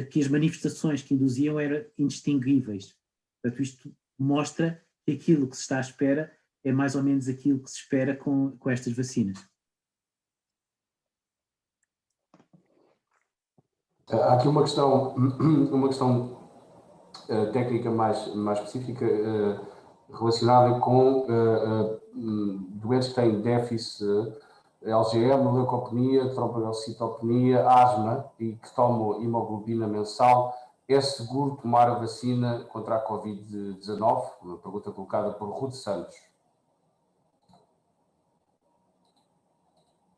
Speaker 5: que as manifestações que induziam eram indistinguíveis. Portanto, isto mostra que aquilo que se está à espera é mais ou menos aquilo que se espera com estas vacinas.
Speaker 2: Há aqui uma questão técnica mais específica relacionada com doentes que têm déficit LGM, leucopenia, trombocitopenia, asma e que tomam hemoglobina mensal. É seguro tomar a vacina contra a Covid-19? Uma pergunta colocada por Ruth Santos.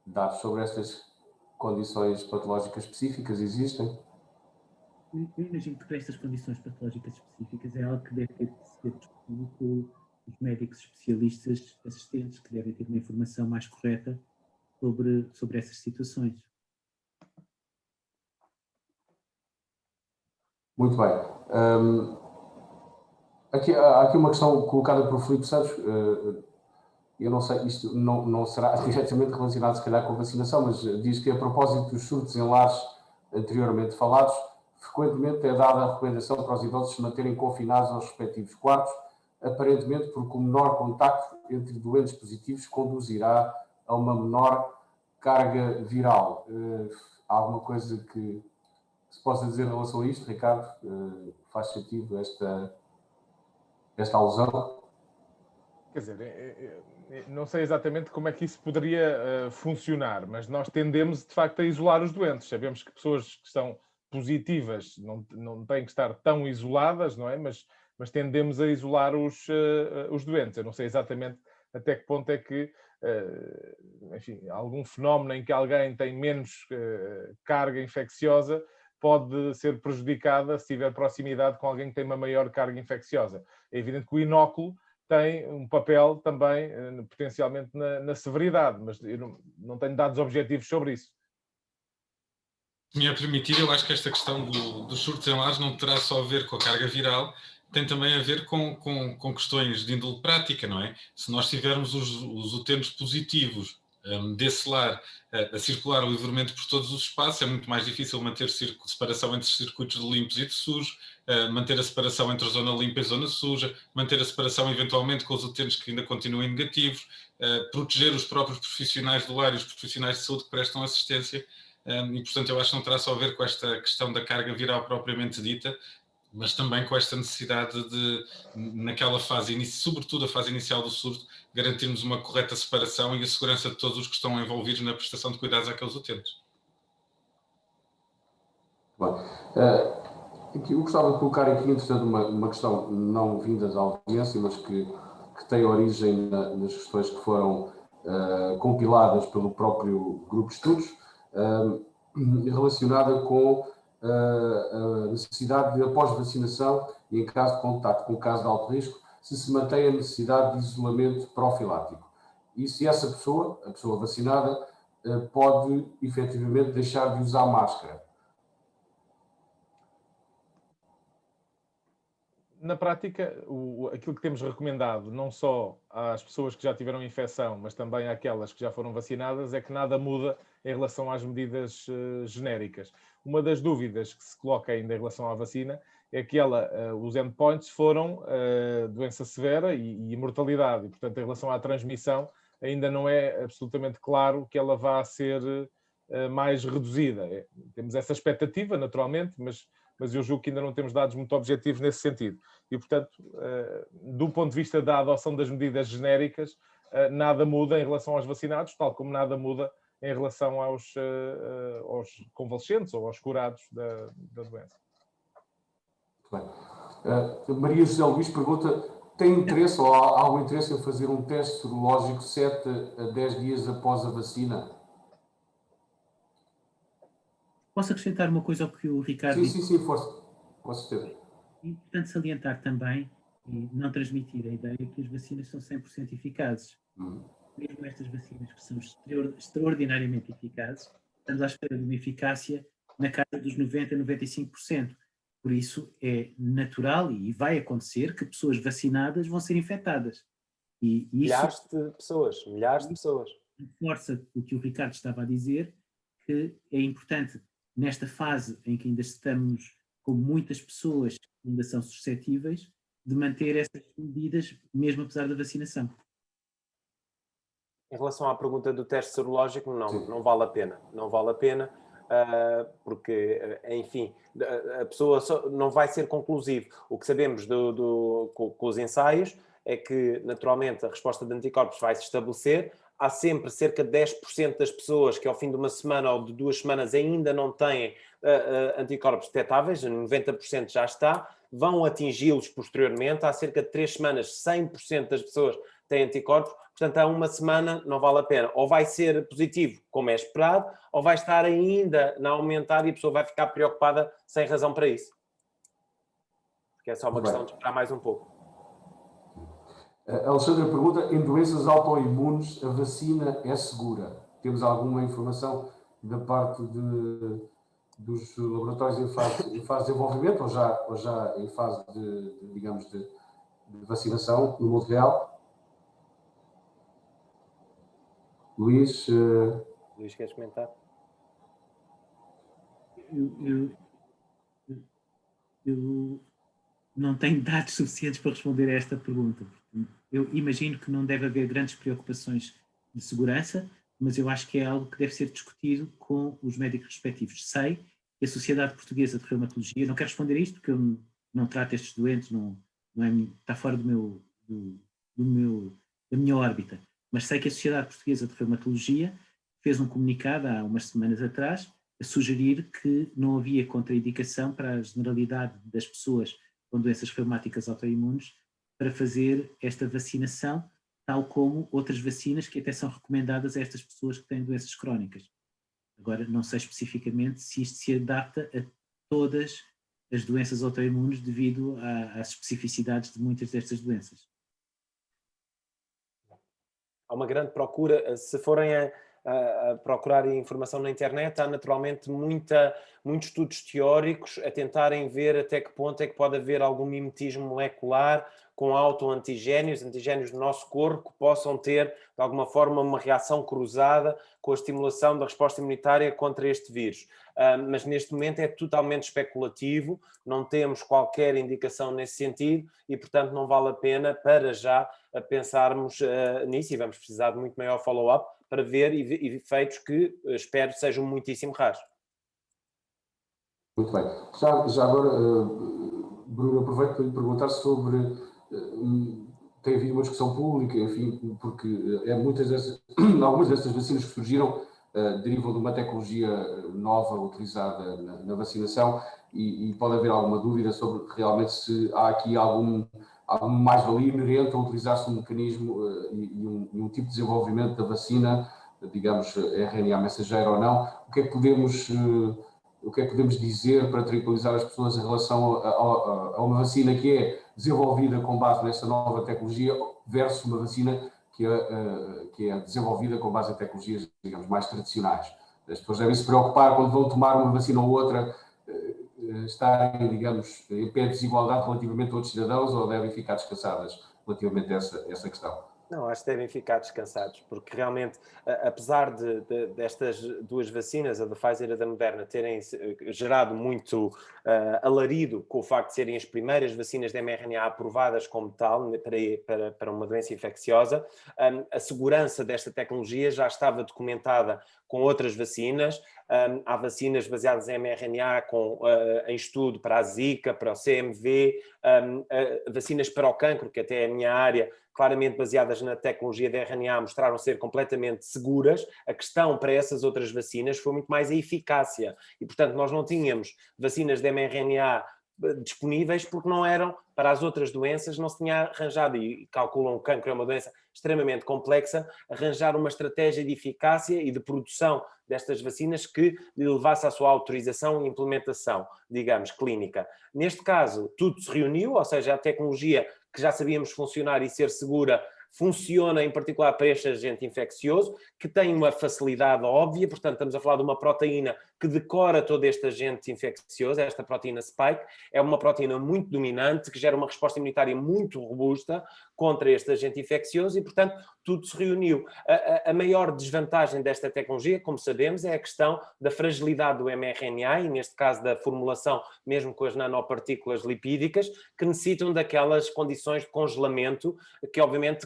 Speaker 2: Dados sobre estas condições patológicas específicas existem?
Speaker 5: Eu imagino que para estas condições patológicas específicas é algo que deve ter de ser discutido com os médicos especialistas assistentes, que devem ter uma informação mais correta sobre essas situações.
Speaker 2: Muito bem. Há aqui uma questão colocada por Filipe Santos. Eu não sei, isto não será diretamente relacionado, se calhar, com a vacinação, mas diz que, a propósito dos surtos em lares anteriormente falados, frequentemente é dada a recomendação para os idosos se manterem confinados aos respectivos quartos, aparentemente porque o menor contacto entre doentes positivos conduzirá a uma menor carga viral. Há alguma coisa que se possa dizer em relação a isto, Ricardo? Faz sentido esta alusão?
Speaker 1: Quer dizer, não sei exatamente como é que isso poderia funcionar, mas nós tendemos, de facto, a isolar os doentes. Sabemos que pessoas que estão positivas não têm que estar tão isoladas, não é? Mas tendemos a isolar os doentes. Eu não sei exatamente até que ponto é que, enfim, algum fenómeno em que alguém tem menos carga infecciosa pode ser prejudicada se tiver proximidade com alguém que tem uma maior carga infecciosa. É evidente que o inóculo tem um papel também, potencialmente, na severidade, mas eu não tenho dados objetivos sobre isso.
Speaker 3: Se me é permitido, eu acho que esta questão dos surtos em lares não terá só a ver com a carga viral, tem também a ver com questões de índole prática, não é? Se nós tivermos os utentes positivos desse lar a circular livremente por todos os espaços, é muito mais difícil manter separação entre circuitos de limpos e de sujos, manter a separação entre a zona limpa e a zona suja, manter a separação eventualmente com os utentes que ainda continuem negativos, proteger os próprios profissionais do lar e os profissionais de saúde que prestam assistência. E, portanto, eu acho que não terá só a ver com esta questão da carga viral propriamente dita, mas também com esta necessidade de, naquela fase, sobretudo a fase inicial do surto, garantirmos uma correta separação e a segurança de todos os que estão envolvidos na prestação de cuidados àqueles utentes.
Speaker 2: Bom, eu gostava de colocar aqui, entretanto, uma questão não vinda da audiência, mas que tem origem nas questões que foram compiladas pelo próprio grupo de estudos, relacionada com a necessidade de, após vacinação e em caso de contacto com caso de alto risco, se mantém a necessidade de isolamento profilático. E se essa pessoa, a pessoa vacinada, pode efetivamente deixar de usar máscara.
Speaker 1: Na prática, aquilo que temos recomendado, não só às pessoas que já tiveram infecção, mas também àquelas que já foram vacinadas, é que nada muda em relação às medidas genéricas. Uma das dúvidas que se coloca ainda em relação à vacina é que os endpoints foram doença severa e mortalidade. E, portanto, em relação à transmissão, ainda não é absolutamente claro que ela vá ser mais reduzida. Temos essa expectativa, naturalmente, mas eu julgo que ainda não temos dados muito objetivos nesse sentido. E, portanto, do ponto de vista da adoção das medidas genéricas, nada muda em relação aos vacinados, tal como nada muda em relação aos convalescentes ou aos curados da doença.
Speaker 2: Muito bem. Maria José Luís pergunta: tem interesse ou há algum interesse em fazer um teste serológico 7 a 10 dias após a vacina?
Speaker 5: Posso acrescentar uma coisa ao que o Ricardo disse?
Speaker 2: Sim, força. Com certeza.
Speaker 5: É importante salientar também e não transmitir a ideia que as vacinas são 100% eficazes. Mesmo estas vacinas que são extraordinariamente eficazes, estamos à espera de uma eficácia na casa dos 90% a 95%. Por isso é natural e vai acontecer que pessoas vacinadas vão ser infectadas. E isso
Speaker 4: milhares de pessoas.
Speaker 5: Reforça o que o Ricardo estava a dizer, que é importante, nesta fase em que ainda estamos com muitas pessoas que ainda são suscetíveis, de manter essas medidas, mesmo apesar da vacinação.
Speaker 4: Em relação à pergunta do teste serológico, não vale a pena. Não vale a pena, porque, enfim, a pessoa não vai ser conclusivo. O que sabemos com os ensaios é que, naturalmente, a resposta de anticorpos vai se estabelecer. Há sempre cerca de 10% das pessoas que ao fim de uma semana ou de 2 semanas ainda não têm anticorpos detectáveis, 90% já está, vão atingi-los posteriormente. Há cerca de 3 semanas, 100% das pessoas têm anticorpos, portanto, há uma semana não vale a pena. Ou vai ser positivo, como é esperado, ou vai estar ainda a aumentar e a pessoa vai ficar preocupada sem razão para isso. Porque é só uma questão de esperar mais um pouco.
Speaker 2: A Alexandra pergunta: em doenças autoimunes a vacina é segura? Temos alguma informação da parte dos laboratórios em fase de desenvolvimento ou já em fase de vacinação no mundo real? Luís,
Speaker 4: queres comentar?
Speaker 5: Eu não tenho dados suficientes para responder a esta pergunta. Eu imagino que não deve haver grandes preocupações de segurança, mas eu acho que é algo que deve ser discutido com os médicos respectivos. Sei que a Sociedade Portuguesa de Reumatologia, não quero responder a isto porque eu não trato estes doentes, está fora da minha órbita, mas sei que a Sociedade Portuguesa de Reumatologia fez um comunicado há umas semanas atrás a sugerir que não havia contraindicação para a generalidade das pessoas com doenças reumáticas autoimunes para fazer esta vacinação, tal como outras vacinas que até são recomendadas a estas pessoas que têm doenças crónicas. Agora, não sei especificamente se isto se adapta a todas as doenças autoimunes devido às especificidades de muitas destas doenças.
Speaker 4: Há uma grande procura, se forem a procurar informação na internet, há naturalmente muitos estudos teóricos a tentarem ver até que ponto é que pode haver algum mimetismo molecular com autoantigénios, antigénios do nosso corpo que possam ter, de alguma forma, uma reação cruzada com a estimulação da resposta imunitária contra este vírus. Mas neste momento é totalmente especulativo, não temos qualquer indicação nesse sentido e, portanto, não vale a pena para já pensarmos nisso e vamos precisar de muito maior follow-up para ver efeitos que espero sejam muitíssimo raros.
Speaker 2: Muito bem. Já agora, Bruno, aproveito para lhe perguntar sobre... tem havido uma discussão pública, enfim, porque algumas destas vacinas que surgiram derivam de uma tecnologia nova utilizada na vacinação e pode haver alguma dúvida sobre realmente se há aqui algum mais-valia inerente a utilizar-se um mecanismo e um tipo de desenvolvimento da vacina, digamos, RNA mensageiro ou não. O que é que podemos dizer para tranquilizar as pessoas em relação a uma vacina que é desenvolvida com base nessa nova tecnologia versus uma vacina que é desenvolvida com base em tecnologias, digamos, mais tradicionais? As pessoas devem se preocupar quando vão tomar uma vacina ou outra, estarem, digamos, em pé de desigualdade relativamente a outros cidadãos ou devem ficar descansadas relativamente a essa questão?
Speaker 4: Não, acho que devem ficar descansados, porque realmente, apesar destas duas vacinas, a da Pfizer e a da Moderna, terem gerado muito alarido com o facto de serem as primeiras vacinas de mRNA aprovadas como tal para uma doença infecciosa, a segurança desta tecnologia já estava documentada com outras vacinas. Há vacinas baseadas em mRNA em estudo para a Zika, para o CMV, vacinas para o cancro, que até é a minha área, claramente baseadas na tecnologia de RNA, mostraram ser completamente seguras. A questão para essas outras vacinas foi muito mais a eficácia. E, portanto, nós não tínhamos vacinas de mRNA disponíveis porque não eram, para as outras doenças, não se tinha arranjado, e calculam que o cancro é uma doença extremamente complexa, arranjar uma estratégia de eficácia e de produção destas vacinas que levasse à sua autorização e implementação, digamos, clínica. Neste caso, tudo se reuniu, ou seja, a tecnologia que já sabíamos funcionar e ser segura, funciona em particular para este agente infeccioso, que tem uma facilidade óbvia, portanto estamos a falar de uma proteína que decora todo este agente infeccioso, esta proteína spike, é uma proteína muito dominante, que gera uma resposta imunitária muito robusta contra este agente infeccioso e, portanto, tudo se reuniu. A maior desvantagem desta tecnologia, como sabemos, é a questão da fragilidade do mRNA e, neste caso, da formulação, mesmo com as nanopartículas lipídicas, que necessitam daquelas condições de congelamento, que obviamente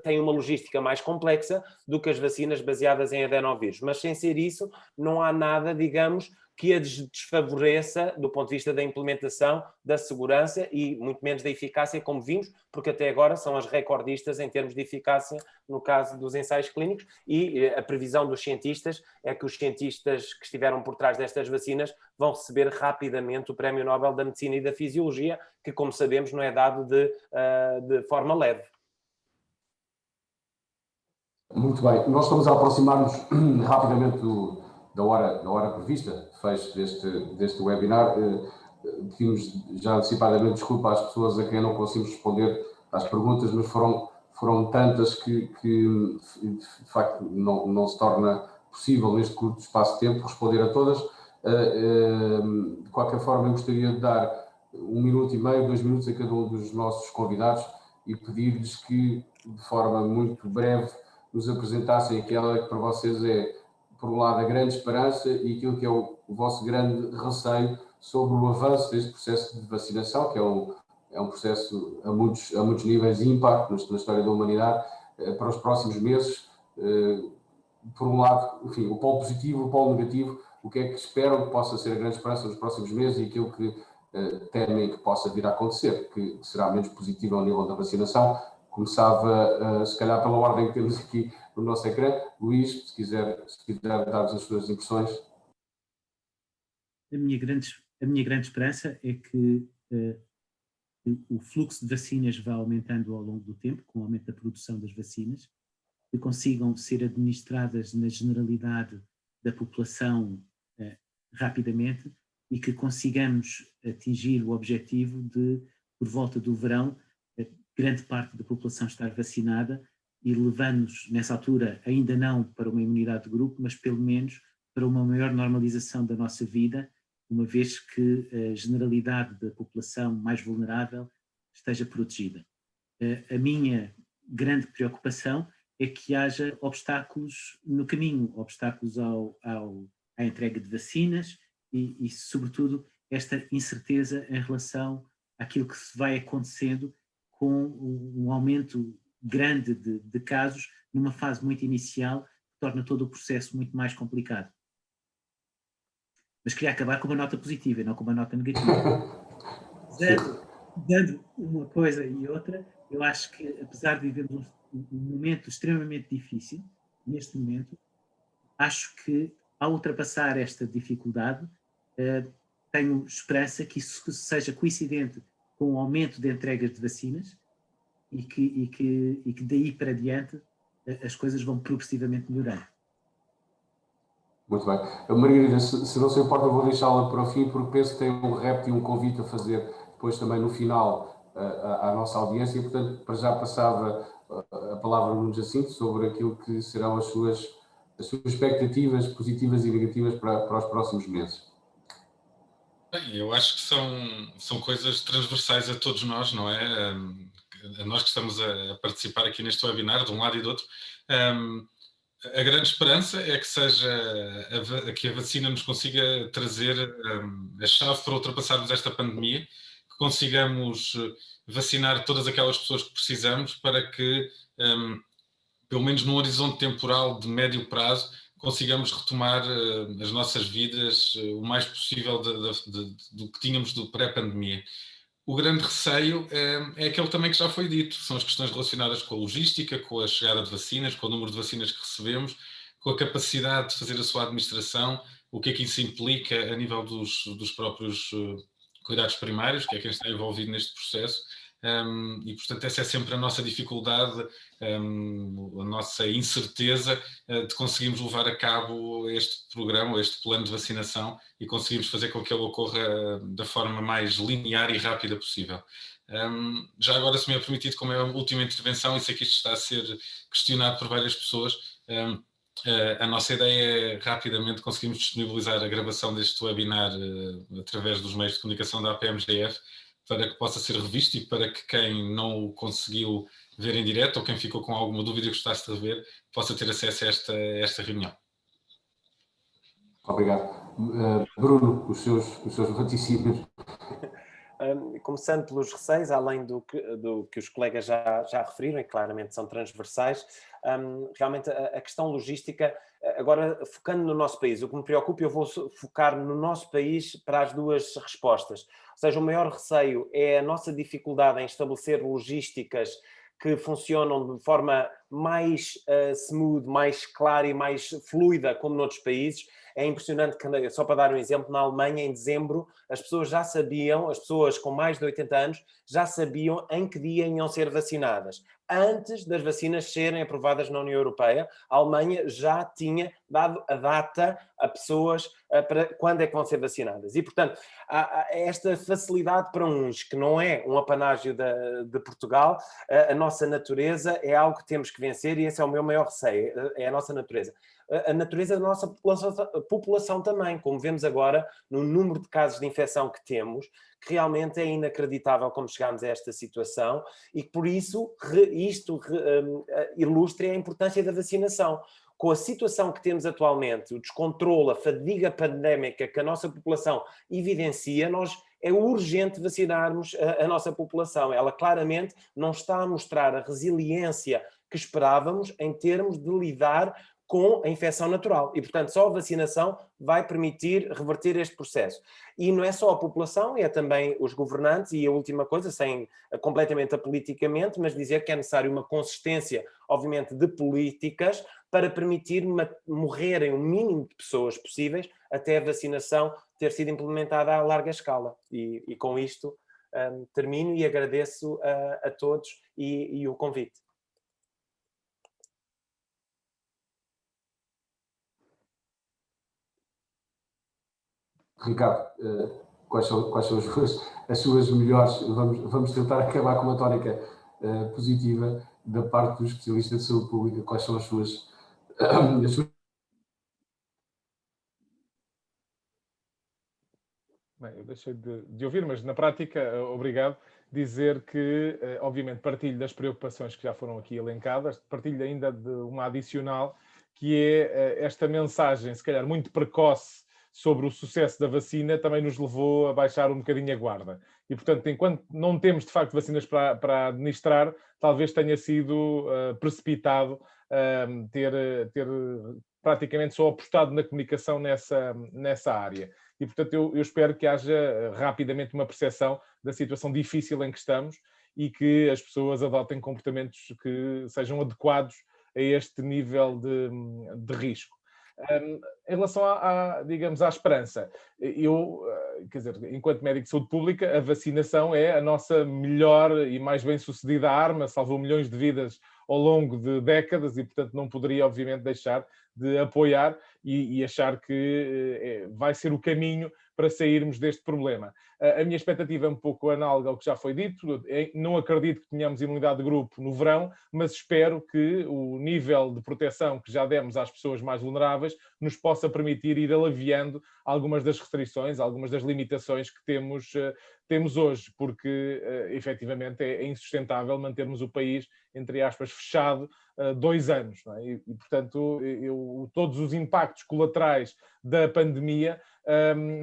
Speaker 4: têm uma logística mais complexa do que as vacinas baseadas em adenovírus. Mas, sem ser isso, não há nada, digamos, que a desfavoreça do ponto de vista da implementação, da segurança e muito menos da eficácia, como vimos, porque até agora são as recordistas em termos de eficácia no caso dos ensaios clínicos, e a previsão dos cientistas é que os cientistas que estiveram por trás destas vacinas vão receber rapidamente o Prémio Nobel da Medicina e da Fisiologia, que, como sabemos, não é dado de forma leve.
Speaker 2: Muito bem, nós estamos a aproximar-nos rapidamente da hora prevista, fecho deste webinar. Pedimos já antecipadamente desculpa às pessoas a quem não conseguimos responder às perguntas, mas foram tantas que de facto não se torna possível neste curto espaço de tempo responder a todas. De qualquer forma, eu gostaria de dar 1 minuto e meio, 2 minutos a cada um dos nossos convidados e pedir-lhes que, de forma muito breve, nos apresentassem aquela que para vocês é, por um lado, a grande esperança e aquilo que é o vosso grande receio sobre o avanço deste processo de vacinação, que é um processo a muitos níveis de impacto na história da humanidade, para os próximos meses. Por um lado, enfim, o polo positivo, o polo negativo, o que é que esperam que possa ser a grande esperança nos próximos meses e aquilo que temem que possa vir a acontecer, que será menos positivo ao nível da vacinação. Começava, se calhar, pela ordem que temos aqui no nosso ecrã. Luís, se quiser dar-nos as suas impressões.
Speaker 5: A minha grande esperança é que o fluxo de vacinas vá aumentando ao longo do tempo, com o aumento da produção das vacinas, que consigam ser administradas na generalidade da população rapidamente e que consigamos atingir o objetivo de, por volta do verão, grande parte da população estar vacinada e levando-nos, nessa altura, ainda não para uma imunidade de grupo, mas pelo menos para uma maior normalização da nossa vida, uma vez que a generalidade da população mais vulnerável esteja protegida. A minha grande preocupação é que haja obstáculos no caminho, obstáculos à entrega de vacinas e, sobretudo, esta incerteza em relação àquilo que se vai acontecendo com um aumento grande de casos numa fase muito inicial, que torna todo o processo muito mais complicado. Mas queria acabar com uma nota positiva, não com uma nota negativa. Dando uma coisa e outra, eu acho que, apesar de vivermos um momento extremamente difícil, neste momento, acho que, ao ultrapassar esta dificuldade, tenho esperança que isso seja coincidente com o aumento de entregas de vacinas e que daí para diante as coisas vão progressivamente melhorar.
Speaker 2: Muito bem. Margarida, se não se importa, eu vou deixá-la para o fim, porque penso que tem um repto e um convite a fazer depois também no final à nossa audiência. Portanto, para já passava a palavra no Jacinto sobre aquilo que serão as suas expectativas positivas e negativas para os próximos meses.
Speaker 3: Bem, eu acho que são coisas transversais a todos nós, não é? a nós que estamos a participar aqui neste webinar, de um lado e do outro. A grande esperança é que seja que a vacina nos consiga trazer a chave para ultrapassarmos esta pandemia, que consigamos vacinar todas aquelas pessoas que precisamos para que, pelo menos num horizonte temporal de médio prazo, consigamos retomar as nossas vidas o mais possível do que tínhamos do pré-pandemia. O grande receio é aquele também que já foi dito, são as questões relacionadas com a logística, com a chegada de vacinas, com o número de vacinas que recebemos, com a capacidade de fazer a sua administração, o que é que isso implica a nível dos próprios cuidados primários, que é quem está envolvido neste processo, e portanto essa é sempre a nossa dificuldade, a nossa incerteza de conseguirmos levar a cabo este programa, este plano de vacinação e conseguirmos fazer com que ele ocorra da forma mais linear e rápida possível. Já agora, se me é permitido, como é a última intervenção, e sei que isto está a ser questionado por várias pessoas, a nossa ideia é rapidamente conseguirmos disponibilizar a gravação deste webinar através dos meios de comunicação da APM-GF, para que possa ser revisto e para que quem não o conseguiu ver em direto ou quem ficou com alguma dúvida e gostasse de rever, possa ter acesso a esta reunião.
Speaker 2: Obrigado. Bruno, os seus vaticínios.
Speaker 4: Começando pelos receios, além do que os colegas já referiram, e claramente são transversais, realmente a questão logística, agora focando no nosso país, o que me preocupa, eu vou focar no nosso país para as duas respostas. Ou seja, o maior receio é a nossa dificuldade em estabelecer logísticas que funcionam de forma mais smooth, mais clara e mais fluida, como noutros países. É impressionante que, só para dar um exemplo, na Alemanha, em dezembro, as pessoas já sabiam, as pessoas com mais de 80 anos, já sabiam em que dia iam ser vacinadas. Antes das vacinas serem aprovadas na União Europeia, a Alemanha já tinha dado a data a pessoas para quando é que vão ser vacinadas. E, portanto, há esta facilidade para uns, que não é um apanágio de Portugal, a nossa natureza é algo que temos que vencer, e esse é o meu maior receio, é a nossa natureza. A natureza da nossa população também, como vemos agora no número de casos de infecção que temos, que realmente é inacreditável como chegámos a esta situação, e que por isso isto ilustra a importância da vacinação. Com a situação que temos atualmente, o descontrole, a fadiga pandémica que a nossa população evidencia, é urgente vacinarmos a nossa população. Ela claramente não está a mostrar a resiliência que esperávamos em termos de lidar com a infecção natural. E, portanto, só a vacinação vai permitir reverter este processo. E não é só a população, é também os governantes, e a última coisa, sem completamente apoliticamente, mas dizer que é necessário uma consistência, obviamente, de políticas para permitir morrerem o mínimo de pessoas possíveis até a vacinação ter sido implementada a larga escala. E com isto termino e agradeço a todos e o convite.
Speaker 2: Ricardo, quais são as suas melhores... Vamos tentar acabar com uma tónica positiva da parte do especialista de saúde pública. Quais são as suas...
Speaker 1: Bem, eu deixei de ouvir, mas na prática, obrigado, dizer que, obviamente, partilho das preocupações que já foram aqui elencadas, partilho ainda de uma adicional, que é esta mensagem, se calhar muito precoce, sobre o sucesso da vacina, também nos levou a baixar um bocadinho a guarda. E, portanto, enquanto não temos, de facto, vacinas para administrar, talvez tenha sido precipitado ter praticamente só apostado na comunicação nessa área. E, portanto, eu espero que haja rapidamente uma percepção da situação difícil em que estamos e que as pessoas adotem comportamentos que sejam adequados a este nível de risco. Em relação digamos, à esperança, quer dizer, enquanto médico de saúde pública, a vacinação é a nossa melhor e mais bem-sucedida arma, salvou milhões de vidas ao longo de décadas e, portanto, não poderia, obviamente, deixar de apoiar e achar que vai ser o caminho para sairmos deste problema. A minha expectativa é um pouco análoga ao que já foi dito. Não acredito que tenhamos imunidade de grupo no verão, mas espero que o nível de proteção que já demos às pessoas mais vulneráveis nos possa permitir ir aliviando algumas das restrições, algumas das limitações que temos hoje, porque efetivamente é insustentável mantermos o país, entre aspas, fechado 2 anos. Não é? E portanto, todos os impactos colaterais da pandemia,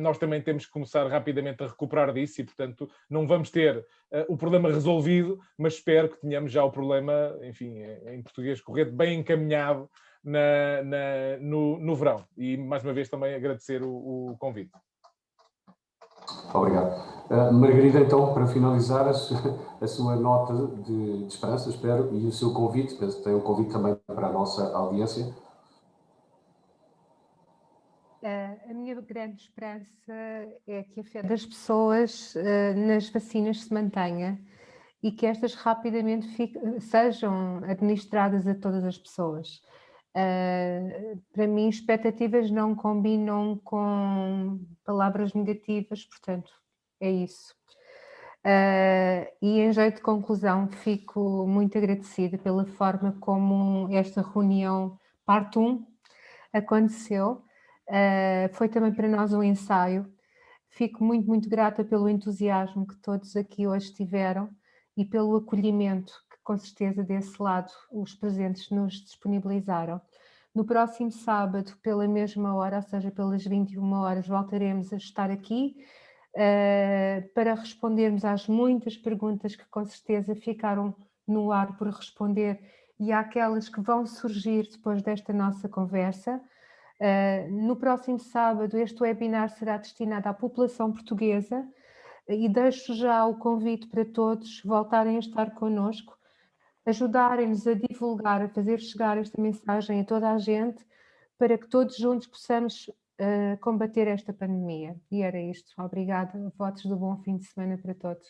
Speaker 1: nós também temos que começar rapidamente a recuperar disso e, portanto, não vamos ter o problema resolvido, mas espero que tenhamos já o problema, enfim, em português correto, bem encaminhado no verão. E, mais uma vez, também agradecer o convite.
Speaker 2: Obrigado. Margarida, então, para finalizar, a sua nota de esperança, espero, e o seu convite, penso que tem um convite também para a nossa audiência.
Speaker 6: A minha grande esperança é que a fé das pessoas nas vacinas se mantenha e que estas rapidamente sejam administradas a todas as pessoas. Para mim, expectativas não combinam com palavras negativas, portanto, é isso. E em jeito de conclusão, fico muito agradecida pela forma como esta reunião, parte 1, aconteceu. Foi também para nós um ensaio. Fico muito, muito grata pelo entusiasmo que todos aqui hoje tiveram e pelo acolhimento que, com certeza, desse lado, os presentes nos disponibilizaram. No próximo sábado, pela mesma hora, ou seja, pelas 21 horas, voltaremos a estar aqui para respondermos às muitas perguntas que, com certeza, ficaram no ar por responder e àquelas que vão surgir depois desta nossa conversa. No próximo sábado, este webinar será destinado à população portuguesa e deixo já o convite para todos voltarem a estar connosco, ajudarem-nos a divulgar, a fazer chegar esta mensagem a toda a gente, para que todos juntos possamos combater esta pandemia. E era isto. Obrigada. Votos de bom fim de semana para todos.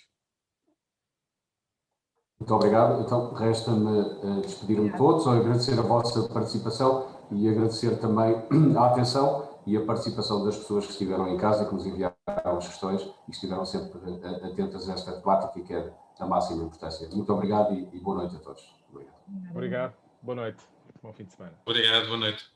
Speaker 2: Muito obrigado. Então, resta-me despedir-me de todos, agradecer a vossa participação e agradecer também a atenção e a participação das pessoas que estiveram em casa e que nos enviaram as questões e que estiveram sempre atentas a esta temática que é da máxima importância. Muito obrigado e boa noite a todos.
Speaker 1: Obrigado. Boa noite. Bom fim de semana.
Speaker 3: Obrigado, boa noite.